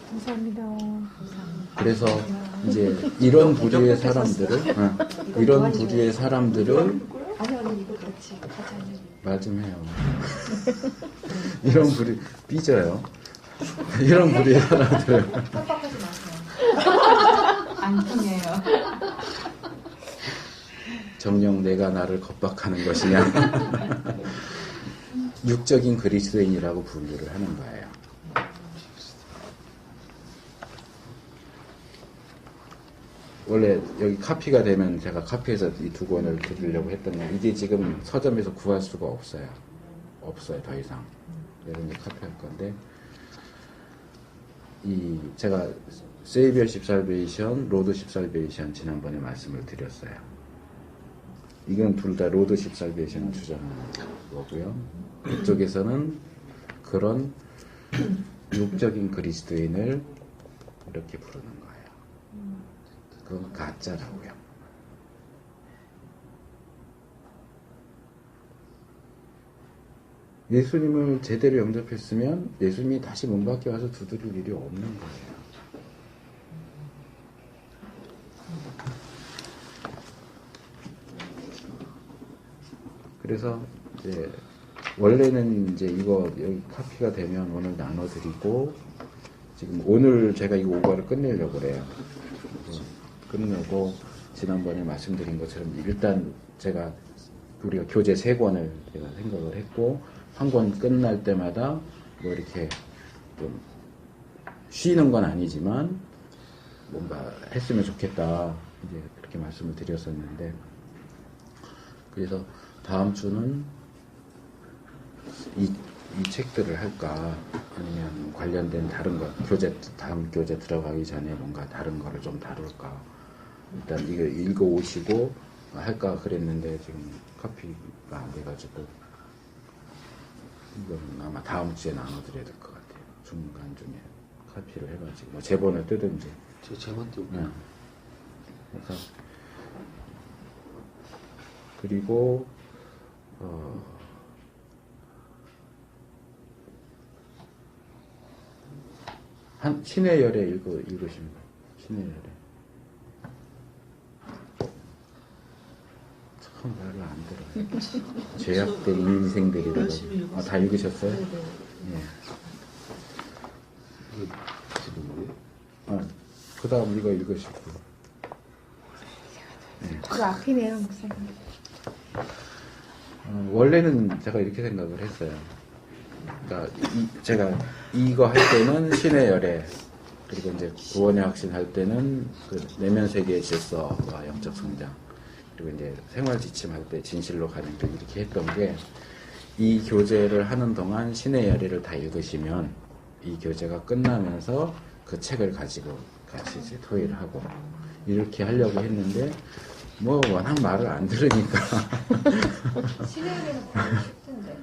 감사합니다. 그래서 이제 이런 부류의 사람들을 아니 이거 같이 하자. 말 좀 해요. 이런 부류 삐져요. 이런 부류의 사람들을 협박하지 마세요. 안 통해요. 정녕 내가 나를 겁박하는 것이냐. 육적인 그리스도인이라고 분류를 하는 거예요. 원래 여기 카피가 되면 제가 카피해서 이 두 권을 드리려고 했던 게 이게 지금 서점에서 구할 수가 없어요. 없어요, 더 이상. 그래서 이제 카피할 건데 이 제가 세이비어십 살베이션, 로드십 살베이션 지난번에 말씀을 드렸어요. 이건 둘 다 로드십 살베이션을 주장하는 거고요. 이쪽에서는 그런 육적인 그리스도인을 이렇게 부르는 거예요. 그건 가짜라고요. 예수님을 제대로 영접했으면 예수님이 다시 문 밖에 와서 두드릴 일이 없는 거예요. 그래서 이제 원래는 이제 이거 여기 카피가 되면 오늘 나눠드리고 지금 오늘 제가 이 5과를 끝내려고 그래요. 끝내고 지난번에 말씀드린 것처럼 일단 제가 우리가 교재 3권을 제가 생각을 했고 한 권 끝날 때마다 뭐 이렇게 좀 쉬는 건 아니지만 뭔가 했으면 좋겠다 이제 그렇게 말씀을 드렸었는데 그래서 다음 주는 이 책들을 할까 아니면 관련된 다른 것 교재 다음 교재 들어가기 전에 뭔가 다른 거를 좀 다룰까 일단 이거 읽어오시고 할까 그랬는데 지금 카피가 안 돼가지고 이건 아마 다음 주에 나눠드려야 될 것 같아요. 중간 중에 카피를 해가지고 뭐 제본을 뜨든지. 제만 띄우고. 네. 그래서 그리고 한 신의 열애 읽으시면 돼요. 신의 열애. 참 말을 안 들어요. 죄악된 인생들이라고. 다 읽으셨어요? 네. 이게 무슨 노래? 그 다음 이거 읽으시고. 그 앞이네요, 목사님. 원래는 제가 이렇게 생각을 했어요. 그러니까 제가 이거 할 때는 신의 열애 그리고 이제 구원의 확신 할 때는 그 내면 세계의 질서와 영적 성장 그리고 이제 생활 지침 할 때 진실로 가는 길 이렇게 했던 게 이 교재를 하는 동안 신의 열애를 다 읽으시면 이 교재가 끝나면서 그 책을 가지고 같이 이제 토의를 하고 이렇게 하려고 했는데 뭐 워낙 말을 안 들으니까 신혜에는 구하기 쉽던데.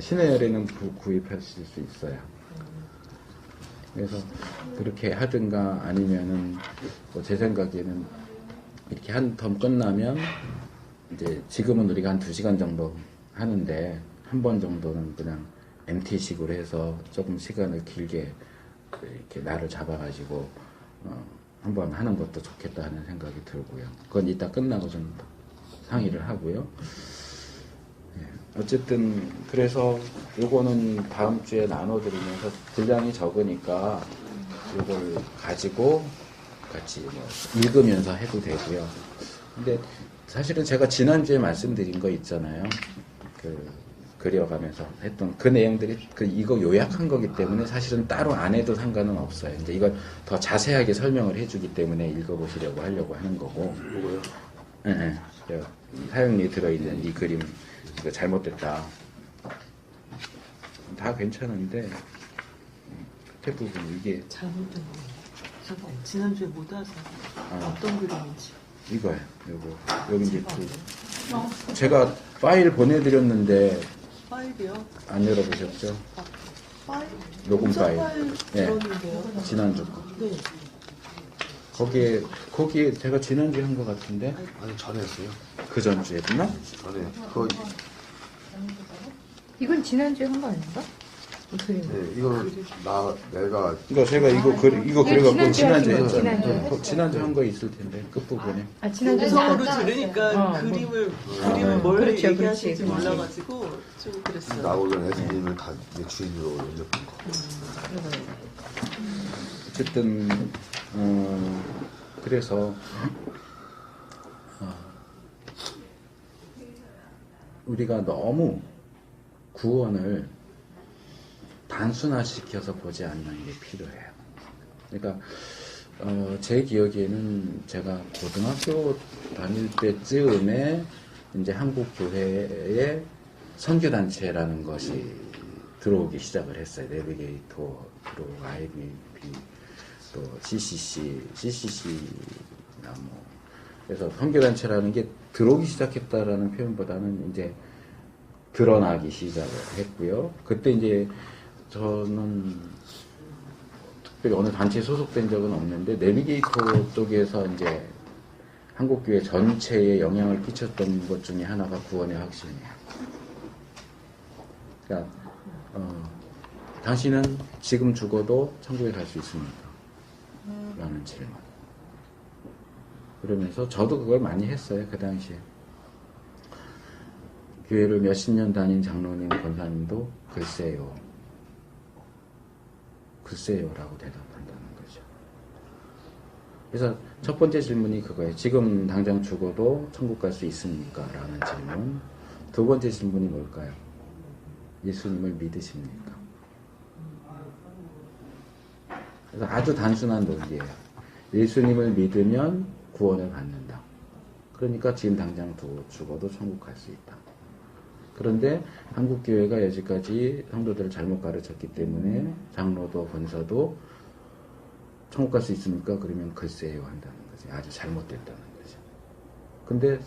신의 열애는 구입하실 수 있어요. 그래서 그렇게 하든가 아니면은 뭐 제 생각에는 이렇게 한 텀 끝나면 이제 지금은 우리가 한 2시간 정도 하는데 한 번 정도는 그냥 MT식으로 해서 조금 시간을 길게 이렇게 날을 잡아가지고 한번 하는 것도 좋겠다 하는 생각이 들고요. 그건 이따 끝나고 좀 상의를 하고요. 어쨌든 그래서 요거는 다음 주에 나눠드리면서 분량이 적으니까 요걸 가지고 같이 뭐 읽으면서 해도 되고요. 근데 사실은 제가 지난주에 말씀드린 거 있잖아요. 그려가면서 했던 그 내용들이 이거 요약한 거기 때문에 사실은 따로 안 해도 상관은 없어요. 이제 이걸 더 자세하게 설명을 해주기 때문에 읽어보시려고 하려고 하는 거고. 뭐고요? 네, 사용리에 들어있는 이 그림 이거 잘못됐다. 다 괜찮은데 대부분 이게 잘못된 거예요. 잠깐 지난주에 못 와서 어떤 그림인지. 이거예요. 여기 이제 제가 파일 보내드렸는데 파일이요? 안 열어보셨죠? 파일? 녹음 파일. 네, 들었는데요. 지난주 거. 네. 거기에 제가 지난주에 한 것 같은데 아니 전에 했어요. 그 전주에 했나? 전에 그거 이건 지난주에 한 거 아닌가? 이 그림. 네, 이거 내가 그러니까 제가 이거 그래갖고 지난주에 지난주에 했잖아요. 지난주에. 지난주 한 거 있을 텐데 끝부분에. 지난주에 음성으로 아까 들으니까 그림을 뭘 그렇죠, 얘기하실지 그렇지. 몰라가지고 좀 그랬어요. 나오던 예수님을 다 내 주인으로 연접한 거. 어쨌든 그래서 우리가 너무 구원을 단순화시켜서 보지 않는 게 필요해요. 그러니까 제 기억에는 제가 고등학교 다닐 때쯤에 이제 한국 교회에 선교단체라는 것이 들어오기 시작을 했어요. 내비게이터 들어오고 IBP 또 CCC나 뭐 그래서 선교단체라는 게 들어오기 시작했다라는 표현보다는 이제 드러나기 시작을 했고요. 그때 이제 저는 특별히 어느 단체에 소속된 적은 없는데 내비게이터 쪽에서 이제 한국교회 전체에 영향을 끼쳤던 것 중에 하나가 구원의 확신이에요. 그러니까 당신은 지금 죽어도 천국에 갈 수 있습니까? 라는 질문. 그러면서 저도 그걸 많이 했어요. 그 당시에. 교회를 몇십 년 다닌 장로님, 권사님도 글쎄요. 글쎄요라고 대답한다는 거죠. 그래서 첫 번째 질문이 그거예요. 지금 당장 죽어도 천국 갈 수 있습니까? 라는 질문. 두 번째 질문이 뭘까요? 예수님을 믿으십니까? 그래서 아주 단순한 논리예요. 예수님을 믿으면 구원을 받는다. 그러니까 지금 당장 죽어도 천국 갈 수 있다. 그런데 한국교회가 여지까지 성도들을 잘못 가르쳤기 때문에 장로도 권사도 천국 갈 수 있습니까? 그러면 글쎄요 한다는 거죠. 아주 잘못됐다는 거죠. 근데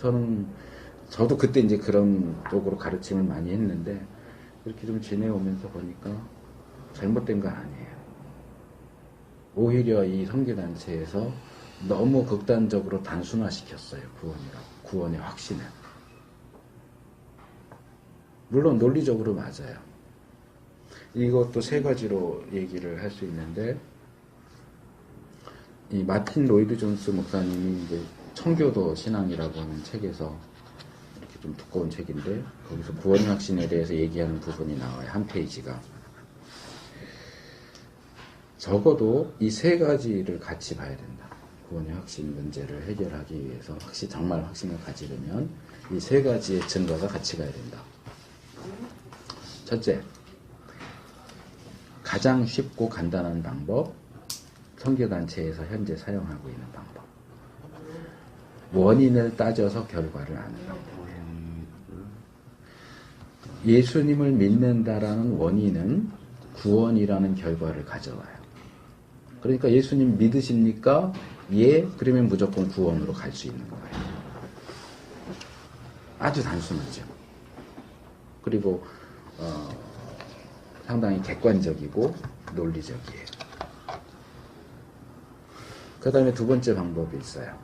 저도 그때 이제 그런 쪽으로 가르침을 많이 했는데 이렇게 좀 지내오면서 보니까 잘못된 거 아니에요. 오히려 이 선교단체에서 너무 극단적으로 단순화시켰어요. 구원의 확신을. 물론 논리적으로 맞아요. 이것도 세 가지로 얘기를 할 수 있는데 이 마틴 로이드 존스 목사님이 이제 청교도 신앙이라고 하는 책에서 이렇게 좀 두꺼운 책인데 거기서 구원의 확신에 대해서 얘기하는 부분이 나와요. 한 페이지가. 적어도 이 세 가지를 같이 봐야 된다. 구원의 확신 문제를 해결하기 위해서 정말 확신을 가지려면 이 세 가지의 증거가 같이 가야 된다. 첫째, 가장 쉽고 간단한 방법, 선교단체에서 현재 사용하고 있는 방법. 원인을 따져서 결과를 아는 방법이에요. 예수님을 믿는다라는 원인은 구원이라는 결과를 가져와요. 그러니까 예수님 믿으십니까? 예, 그러면 무조건 구원으로 갈 수 있는 거예요. 아주 단순하죠. 그리고 상당히 객관적이고 논리적이에요. 그 다음에 두 번째 방법이 있어요.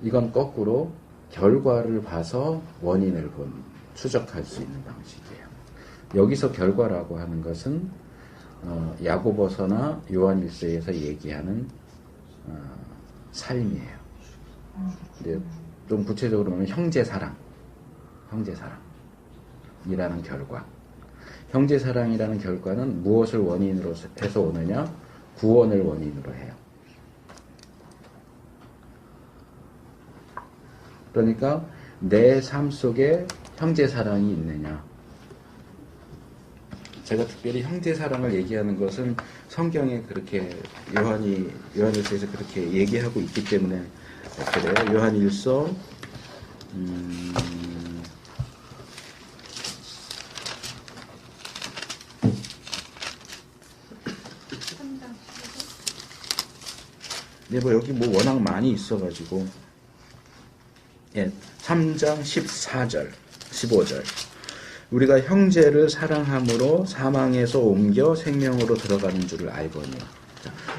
이건 거꾸로 결과를 봐서 원인을 추적할 수 있는 방식이에요. 여기서 결과라고 하는 것은 야고보서나 요한일서에서 얘기하는 삶이에요. 근데 좀 구체적으로 보면 형제사랑이라는 결과. 형제사랑이라는 결과는 무엇을 원인으로 해서 오느냐? 구원을 원인으로 해요. 그러니까 내 삶 속에 형제사랑이 있느냐? 제가 특별히 형제사랑을 얘기하는 것은 성경에 그렇게 요한일서에서 그렇게 얘기하고 있기 때문에 그래요. 요한일서 3장 여기 워낙 많이 있어가지고 3장 14절 15절 우리가 형제를 사랑함으로 사망에서 옮겨 생명으로 들어가는 줄을 알거니.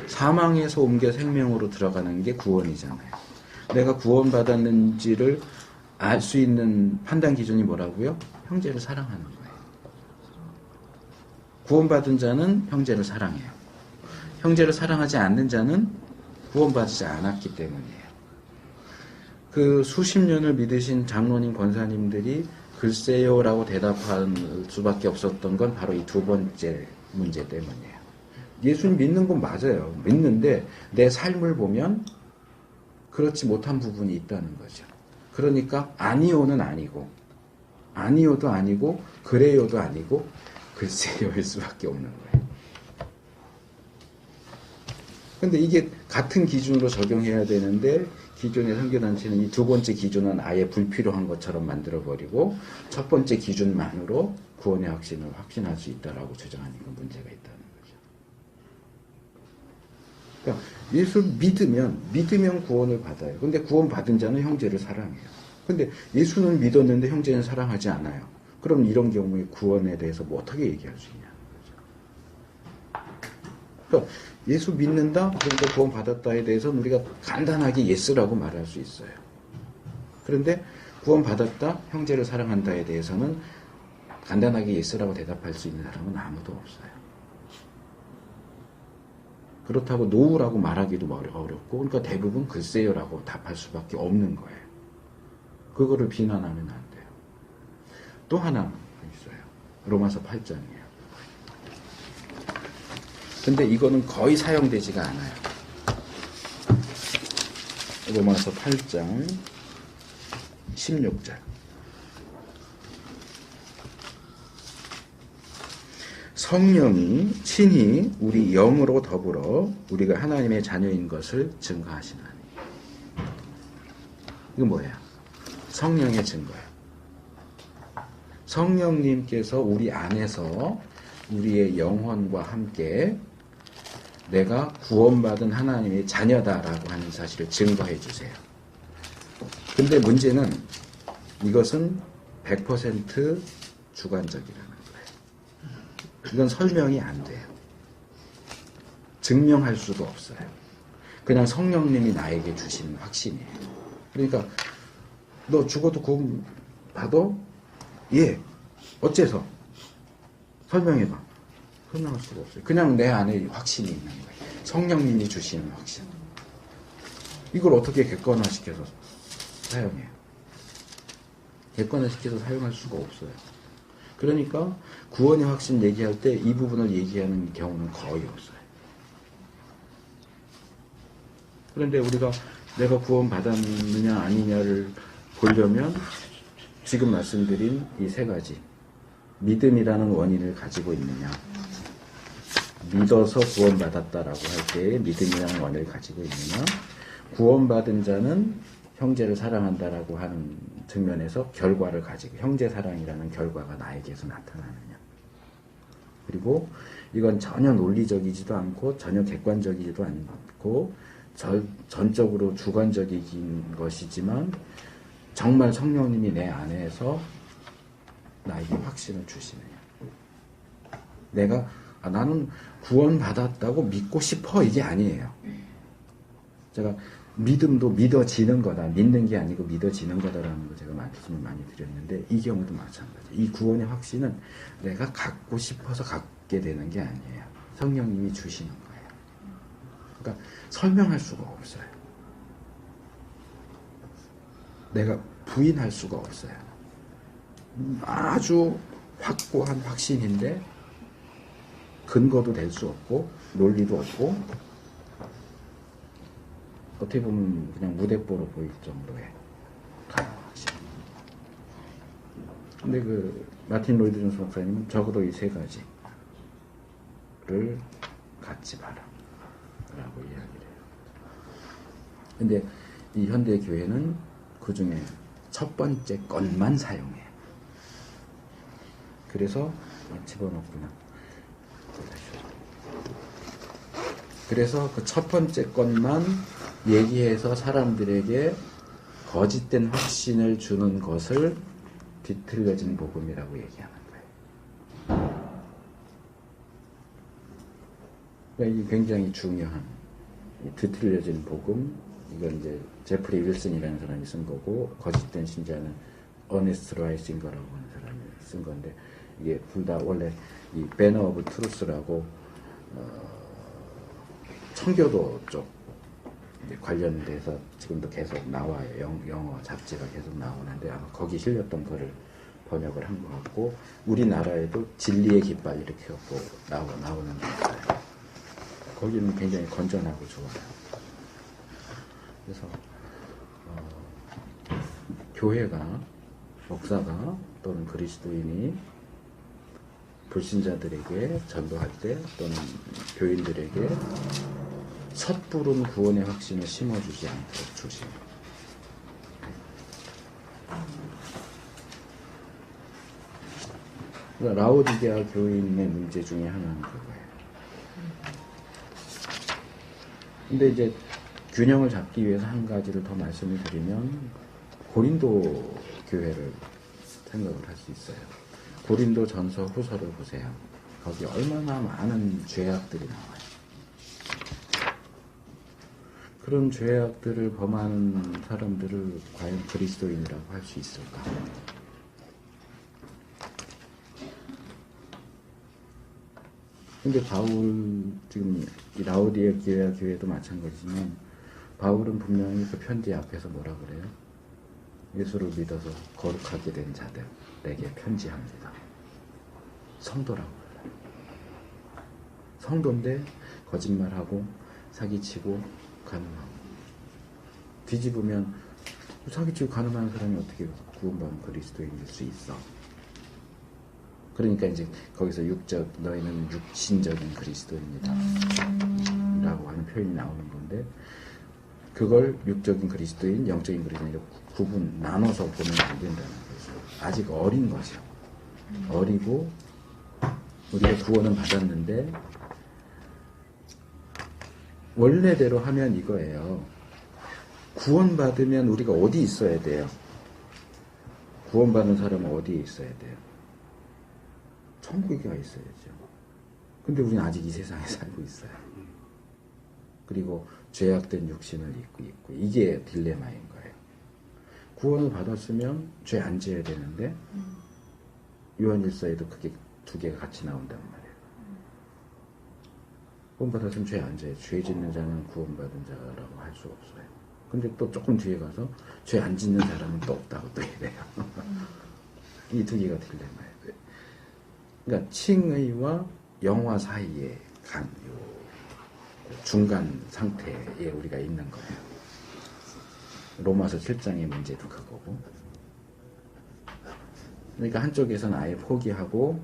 사망에서 옮겨 생명으로 들어가는 게 구원이잖아요. 내가 구원받았는지를 알 수 있는 판단 기준이 뭐라고요? 형제를 사랑하는 거예요. 구원받은 자는 형제를 사랑해요. 형제를 사랑하지 않는 자는 구원받지 않았기 때문이에요. 그 수십 년을 믿으신 장로님, 권사님들이 글쎄요라고 대답할 수밖에 없었던 건 바로 이 두 번째 문제 때문이에요. 예수님 믿는 건 맞아요. 믿는데 내 삶을 보면 그렇지 못한 부분이 있다는 거죠. 그러니까 아니오는 아니고 아니요도 아니고 그래요도 아니고 글쎄요일 수밖에 없는 거예요. 근데 이게 같은 기준으로 적용해야 되는데 기존의 선교단체는 이 두 번째 기준은 아예 불필요한 것처럼 만들어버리고 첫 번째 기준만으로 구원의 확신을 확신할 수 있다라고 주장하니까 문제가 있다는 거죠. 그러니까 예수를 믿으면 구원을 받아요. 근데 구원 받은 자는 형제를 사랑해요. 근데 예수는 믿었는데 형제는 사랑하지 않아요. 그럼 이런 경우에 구원에 대해서 뭐 어떻게 얘기할 수 있냐는 거죠. 그러니까 예수 믿는다? 그러니까 구원 받았다에 대해서는 우리가 간단하게 예스라고 말할 수 있어요. 그런데 구원 받았다, 형제를 사랑한다에 대해서는 간단하게 예스라고 대답할 수 있는 사람은 아무도 없어요. 그렇다고 노우라고 말하기도 어렵고, 그러니까 대부분 글쎄요라고 답할 수밖에 없는 거예요. 그거를 비난하면 안 돼요. 또 하나 있어요. 로마서 8장이에요. 근데 이거는 거의 사용되지가 않아요. 로마서 8장 16절. 성령이 친히 우리 영으로 더불어 우리가 하나님의 자녀인 것을 증거하시나니. 이거 뭐예요? 성령의 증거예요. 성령님께서 우리 안에서 우리의 영혼과 함께 내가 구원받은 하나님의 자녀다라고 하는 사실을 증거해 주세요. 근데 문제는 이것은 100% 주관적이라는 거예요. 이건 설명이 안 돼요. 증명할 수가 없어요. 그냥 성령님이 나에게 주신 확신이에요. 그러니까 너 죽어도 구원 받아? 예. 어째서? 설명해봐. 설명할 수가 없어요. 그냥 내 안에 확신이 있는 거예요. 성령님이 주시는 확신. 이걸 어떻게 객관화시켜서 사용해요? 객관화시켜서 사용할 수가 없어요. 그러니까 구원의 확신 얘기할 때 이 부분을 얘기하는 경우는 거의 없어요. 그런데 우리가 내가 구원 받았느냐 아니냐를 보려면 지금 말씀드린 이 세 가지, 믿음이라는 원인을 가지고 있느냐, 믿어서 구원받았다라고 할 때에 믿음이라는 원인을 가지고 있느냐, 구원받은 자는 형제를 사랑한다라고 하는 측면에서 결과를 가지고 형제 사랑이라는 결과가 나에게서 나타나느냐, 그리고 이건 전혀 논리적이지도 않고 전혀 객관적이지도 않고 전적으로 주관적인 것이지만 정말 성령님이 내 안에서 나에게 확신을 주시느냐. 내가 나는 구원받았다고 믿고 싶어 이게 아니에요. 제가 믿음도 믿어지는 거다. 믿는 게 아니고 믿어지는 거다라는 거 제가 말씀을 많이 드렸는데 이 경우도 마찬가지예요. 이 구원의 확신은 내가 갖고 싶어서 갖게 되는 게 아니에요. 성령님이 주시는 거예요. 그러니까 설명할 수가 없어요. 내가 부인할 수가 없어요. 아주 확고한 확신인데 근거도 될 수 없고 논리도 없고 어떻게 보면 그냥 무대뽀로 보일 정도의 강한 확신. 근데 그 마틴 로이드 존스 목사님은 적어도 이 세 가지를 갖지 마라 라고 이야기를 해요. 근데 이 현대 교회는 그 중에 첫 번째 것만 사용해요. 그래서 집어넣구나. 그래서 그 첫 번째 것만 얘기해서 사람들에게 거짓된 확신을 주는 것을 뒤틀려진 복음이라고 얘기하는 거예요. 그러니까 이게 굉장히 중요한 뒤틀려진 복음. 이건 이제 제프리 윌슨이라는 사람이 쓴 거고, 거짓된 신자는 어네스트 라이싱거라고 하는 사람이 쓴 건데, 이게 둘 다 원래 이 배너 오브 트루스라고 청교도 쪽 관련돼서 지금도 계속 나와요. 영어 잡지가 계속 나오는데 아마 거기 실렸던 거를 번역을 한 것 같고, 우리나라에도 진리의 깃발 이렇게 갖고 나오는 게 있어요. 거기는 굉장히 건전하고 좋아요. 그래서 교회가, 목사가 또는 그리스도인이 불신자들에게 전도할 때 또는 교인들에게 섣부른 구원의 확신을 심어주지 않도록 조심. 그러니까 라오디게아 교인의 문제 중에 하나는 그거예요. 근데 이제 균형을 잡기 위해서 한 가지를 더 말씀을 드리면 고린도 교회를 생각을 할 수 있어요. 고린도 전서 후서를 보세요. 거기 얼마나 많은 죄악들이 나와요. 그런 죄악들을 범하는 사람들을 과연 그리스도인이라고 할 수 있을까? 근데 바울, 지금 이 라오디게아 교회도 마찬가지지만 바울은 분명히 그 편지 앞에서 뭐라 그래요? 예수를 믿어서 거룩하게 된 자들에게 편지합니다. 성도라고 불러요. 성도인데 거짓말하고 사기치고 가늠하고. 뒤집으면 사기치고 가늠하는 사람이 어떻게 구원받은 그리스도인일 수 있어? 그러니까 이제 거기서 너희는 육신적인 그리스도입니다 라고 하는 표현이 나오는 건데, 그걸 육적인 그리스도인, 영적인 그리스도인 나눠서 보면 안 된다는 거죠. 아직 어린 거죠. 어리고 우리가 구원은 받았는데 원래대로 하면 이거예요. 구원받으면 우리가 어디 있어야 돼요? 구원받는 사람은 어디에 있어야 돼요? 천국에 가 있어야죠. 근데 우리는 아직 이 세상에 살고 있어요. 그리고 죄악된 육신을 입고 있고, 이게 딜레마인 거예요. 구원을 받았으면 죄 안 지어야 되는데 요한일서에도 그게 두 개가 같이 나온단 말이에요. 구원받았으면 죄 안 지어야, 죄 짓는 자는 구원받은 자라고 할 수 없어요. 근데 또 조금 뒤에 가서 죄 안 짓는 사람은 또 없다고 또 이래요. 이 두 개가 딜레마예요. 그러니까 칭의와 영화 사이에 중간 상태에 우리가 있는 거예요. 로마서 7장의 문제도 그거고. 그러니까 한쪽에서는 아예 포기하고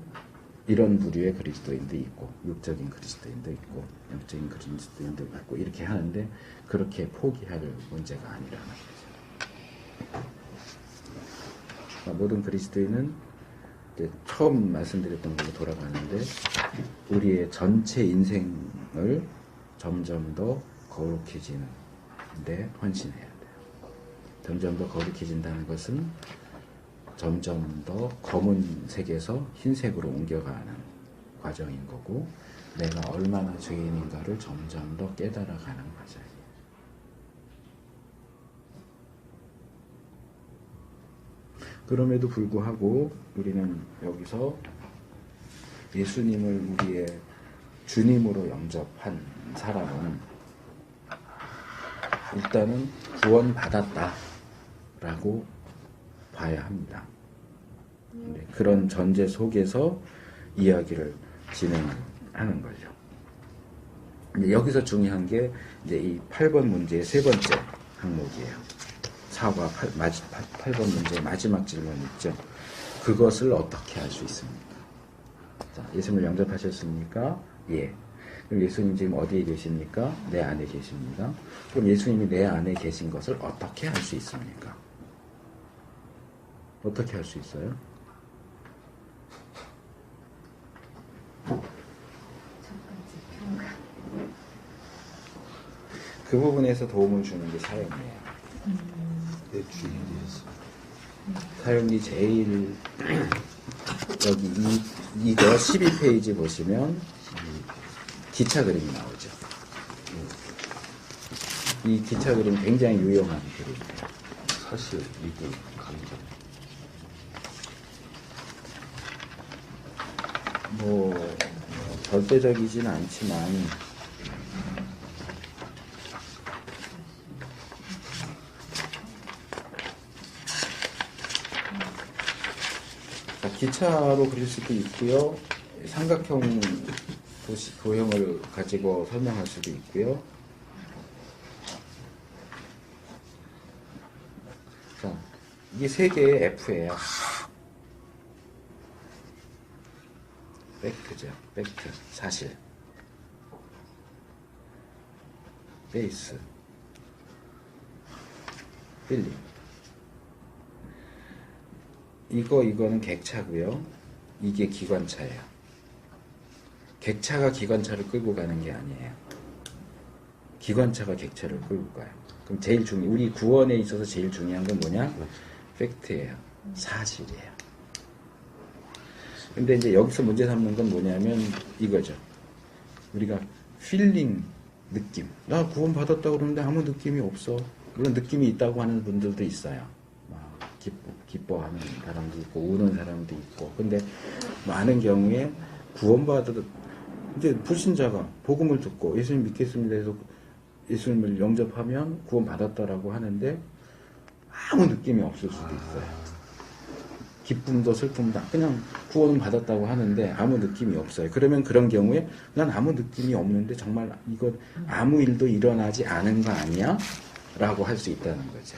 이런 부류의 그리스도인도 있고, 육적인 그리스도인도 있고, 영적인 그리스도인도 있고, 이렇게 하는데 그렇게 포기할 문제가 아니라는 거죠. 그러니까 모든 그리스도인은 이제 처음 말씀드렸던 걸로 돌아가는데, 우리의 전체 인생을 점점 더 거룩해지는 데 헌신해야 돼요. 점점 더 거룩해진다는 것은 점점 더 검은색에서 흰색으로 옮겨가는 과정인 거고, 내가 얼마나 죄인인가를 점점 더 깨달아가는 과정이에요. 그럼에도 불구하고 우리는 여기서 예수님을 우리의 주님으로 영접한 사람은 일단은 구원받았다라고 봐야 합니다. 그런 전제 속에서 이야기를 진행하는 거죠. 여기서 중요한 게 이제 이 8번 문제의 세 번째 항목이에요. 4과 8번 문제의 마지막 질문 있죠. 그것을 어떻게 할 수 있습니까? 자, 예수님을 영접하셨습니까? 예. 그럼 예수님 지금 어디에 계십니까? 내 안에 계십니다. 그럼 예수님이 내 안에 계신 것을 어떻게 할 수 있습니까? 어떻게 할 수 있어요? 그 부분에서 도움을 주는 게 사역이에요. 내 주인이었어. 사역이 제일 여기 이거 12페이지 보시면 기차 그림이 나오죠. 이 기차 그림 굉장히 유용한 그림이에요. 사실 믿음, 감정. 뭐 절대적이진 않지만 기차로 그릴 수도 있고요. 삼각형 도형을 가지고 설명할 수도 있고요. 자, 이게 세 개의 F예요. 팩트죠. 팩트, 사실. 베이스, 필링. 이거는 객차고요. 이게 기관차예요. 객차가 기관차를 끌고 가는 게 아니에요. 기관차가 객차를 끌고 가요. 그럼 우리 구원에 있어서 제일 중요한 건 뭐냐? 팩트예요. 사실이에요. 근데 이제 여기서 문제 삼는 건 뭐냐면 이거죠. 우리가 필링, 느낌. 나 구원 받았다고 그러는데 아무 느낌이 없어. 물론 느낌이 있다고 하는 분들도 있어요. 기뻐하는 사람도 있고, 우는 사람도 있고. 근데 많은 경우에 이제 불신자가 복음을 듣고 예수님 믿겠습니다 해서 예수님을 영접하면 구원 받았다라고 하는데 아무 느낌이 없을 수도 있어요. 기쁨도 슬픔도 그냥 구원은 받았다고 하는데 아무 느낌이 없어요. 그러면 그런 경우에 난 아무 느낌이 없는데 정말 이거 아무 일도 일어나지 않은 거 아니야? 라고 할 수 있다는 거죠.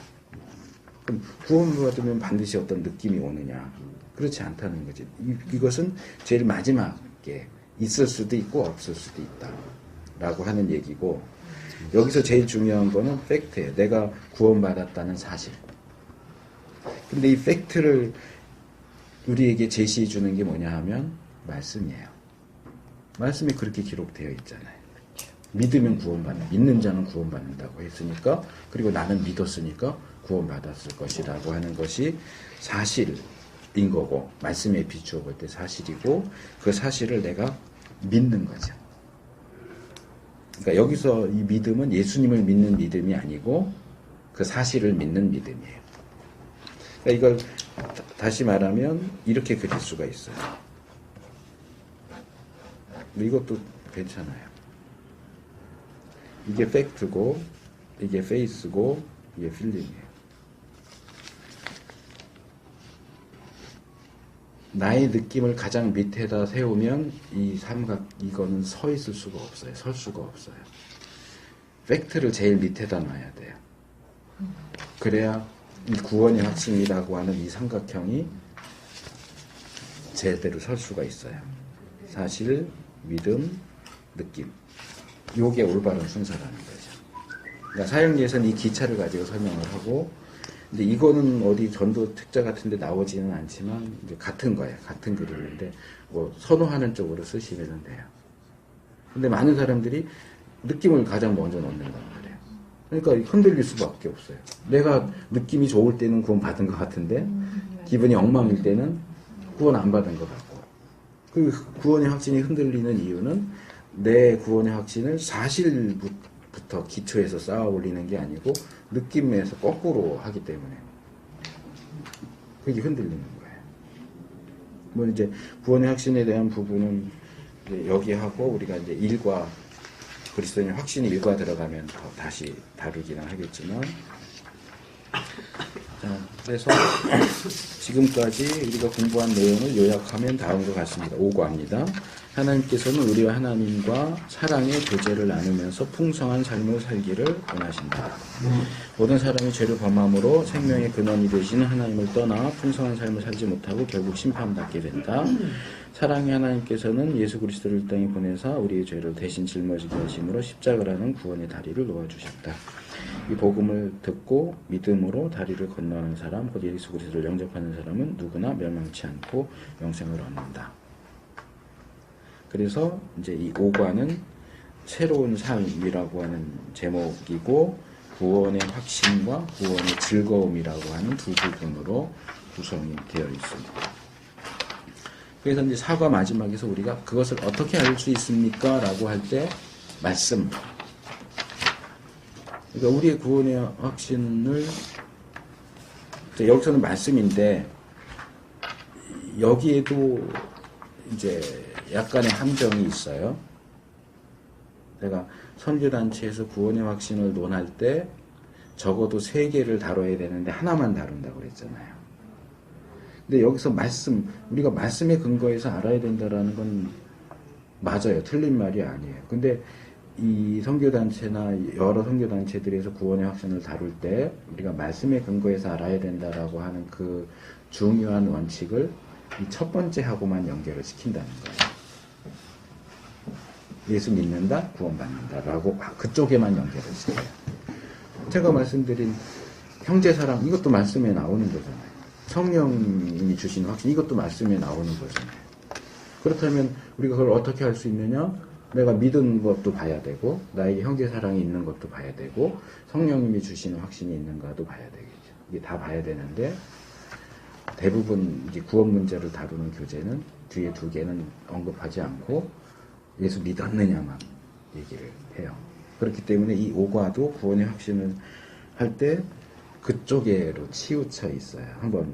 그럼 구원 받으면 반드시 어떤 느낌이 오느냐? 그렇지 않다는 거지. 이것은 제일 마지막에 있을 수도 있고 없을 수도 있다 라고 하는 얘기고, 여기서 제일 중요한 거는 팩트예요. 내가 구원받았다는 사실. 근데 이 팩트를 우리에게 제시해 주는 게 뭐냐 하면 말씀이에요. 말씀이 그렇게 기록되어 있잖아요. 믿으면 구원받는, 믿는 자는 구원받는다고 했으니까, 그리고 나는 믿었으니까 구원받았을 것이라고 하는 것이 사실인 거고, 말씀에 비추어 볼 때 사실이고, 그 사실을 내가 믿는 거죠. 그러니까 여기서 이 믿음은 예수님을 믿는 믿음이 아니고 그 사실을 믿는 믿음이에요. 그러니까 이걸 다시 말하면 이렇게 그릴 수가 있어요. 이것도 괜찮아요. 이게 팩트고, 이게 페이스고, 이게 필링이에요. 나의 느낌을 가장 밑에다 세우면 이 삼각, 이거는 서 있을 수가 없어요. 설 수가 없어요. 팩트를 제일 밑에다 놔야 돼요. 그래야 이 구원의 확신이라고 하는 이 삼각형이 제대로 설 수가 있어요. 사실, 믿음, 느낌. 요게 올바른 순서라는 거죠. 그러니까 사형리에서는 이 기차를 가지고 설명을 하고, 근데 이거는 어디 전도 특자 같은 데 나오지는 않지만 이제 같은 거예요. 같은 그림인데 뭐 선호하는 쪽으로 쓰시면 돼요. 근데 많은 사람들이 느낌을 가장 먼저 넣는단 말이에요. 그러니까 흔들릴 수밖에 없어요. 내가 느낌이 좋을 때는 구원 받은 것 같은데 기분이 엉망일 때는 구원 안 받은 것 같고, 그 구원의 확신이 흔들리는 이유는 내 구원의 확신을 사실부터 기초에서 쌓아 올리는 게 아니고 느낌에서 거꾸로 하기 때문에 그게 흔들리는 거예요. 뭐 이제 구원의 확신에 대한 부분은 이제 여기 하고 우리가 이제 일과 그리스도인의 확신이 일과 들어가면 더 다시 다루기는 하겠지만, 자, 그래서 지금까지 우리가 공부한 내용을 요약하면 다음과 같습니다. 5과입니다. 하나님께서는 우리와 하나님과 사랑의 교제를 나누면서 풍성한 삶을 살기를 원하신다. 모든 사람이 죄를 범함으로 생명의 근원이 되시는 하나님을 떠나 풍성한 삶을 살지 못하고 결국 심판받게 된다. 사랑의 하나님께서는 예수 그리스도를 이 땅에 보내사 우리의 죄를 대신 짊어지게 하심으로 십자가라는 구원의 다리를 놓아주셨다. 이 복음을 듣고 믿음으로 다리를 건너는 사람, 곧 예수 그리스도를 영접하는 사람은 누구나 멸망치 않고 영생을 얻는다. 그래서 이제 이 5과는 새로운 삶이라고 하는 제목이고, 구원의 확신과 구원의 즐거움이라고 하는 두 부분으로 구성이 되어 있습니다. 그래서 이제 4과 마지막에서 우리가 그것을 어떻게 알 수 있습니까? 라고 할 때 말씀. 그러니까 우리의 구원의 확신을, 여기서는 말씀인데 여기에도 이제 약간의 함정이 있어요. 제가 선교단체에서 구원의 확신을 논할 때 적어도 3개를 다뤄야 되는데 하나만 다룬다고 그랬잖아요. 근데 여기서 말씀, 우리가 말씀에 근거해서 알아야 된다라는 건 맞아요. 틀린 말이 아니에요. 근데 이 선교단체나 여러 선교단체들에서 구원의 확신을 다룰 때 우리가 말씀에 근거해서 알아야 된다라고 하는 그 중요한 원칙을 이 첫 번째 하고만 연결을 시킨다는 거예요. 예수 믿는다, 구원받는다라고 그쪽에만 연결을 시켜요. 제가 말씀드린 형제사랑 이것도 말씀에 나오는 거잖아요. 성령님이 주신 확신 이것도 말씀에 나오는 거잖아요. 그렇다면 우리가 그걸 어떻게 할 수 있느냐? 내가 믿은 것도 봐야 되고 나에게 형제사랑이 있는 것도 봐야 되고 성령님이 주시는 확신이 있는가도 봐야 되겠죠. 이게 다 봐야 되는데 대부분 이제 구원 문제를 다루는 교재는 뒤에 두 개는 언급하지 않고 예수 믿었느냐만 얘기를 해요. 그렇기 때문에 이 오과도 구원의 확신을 할 때 그쪽에로 치우쳐 있어요. 한번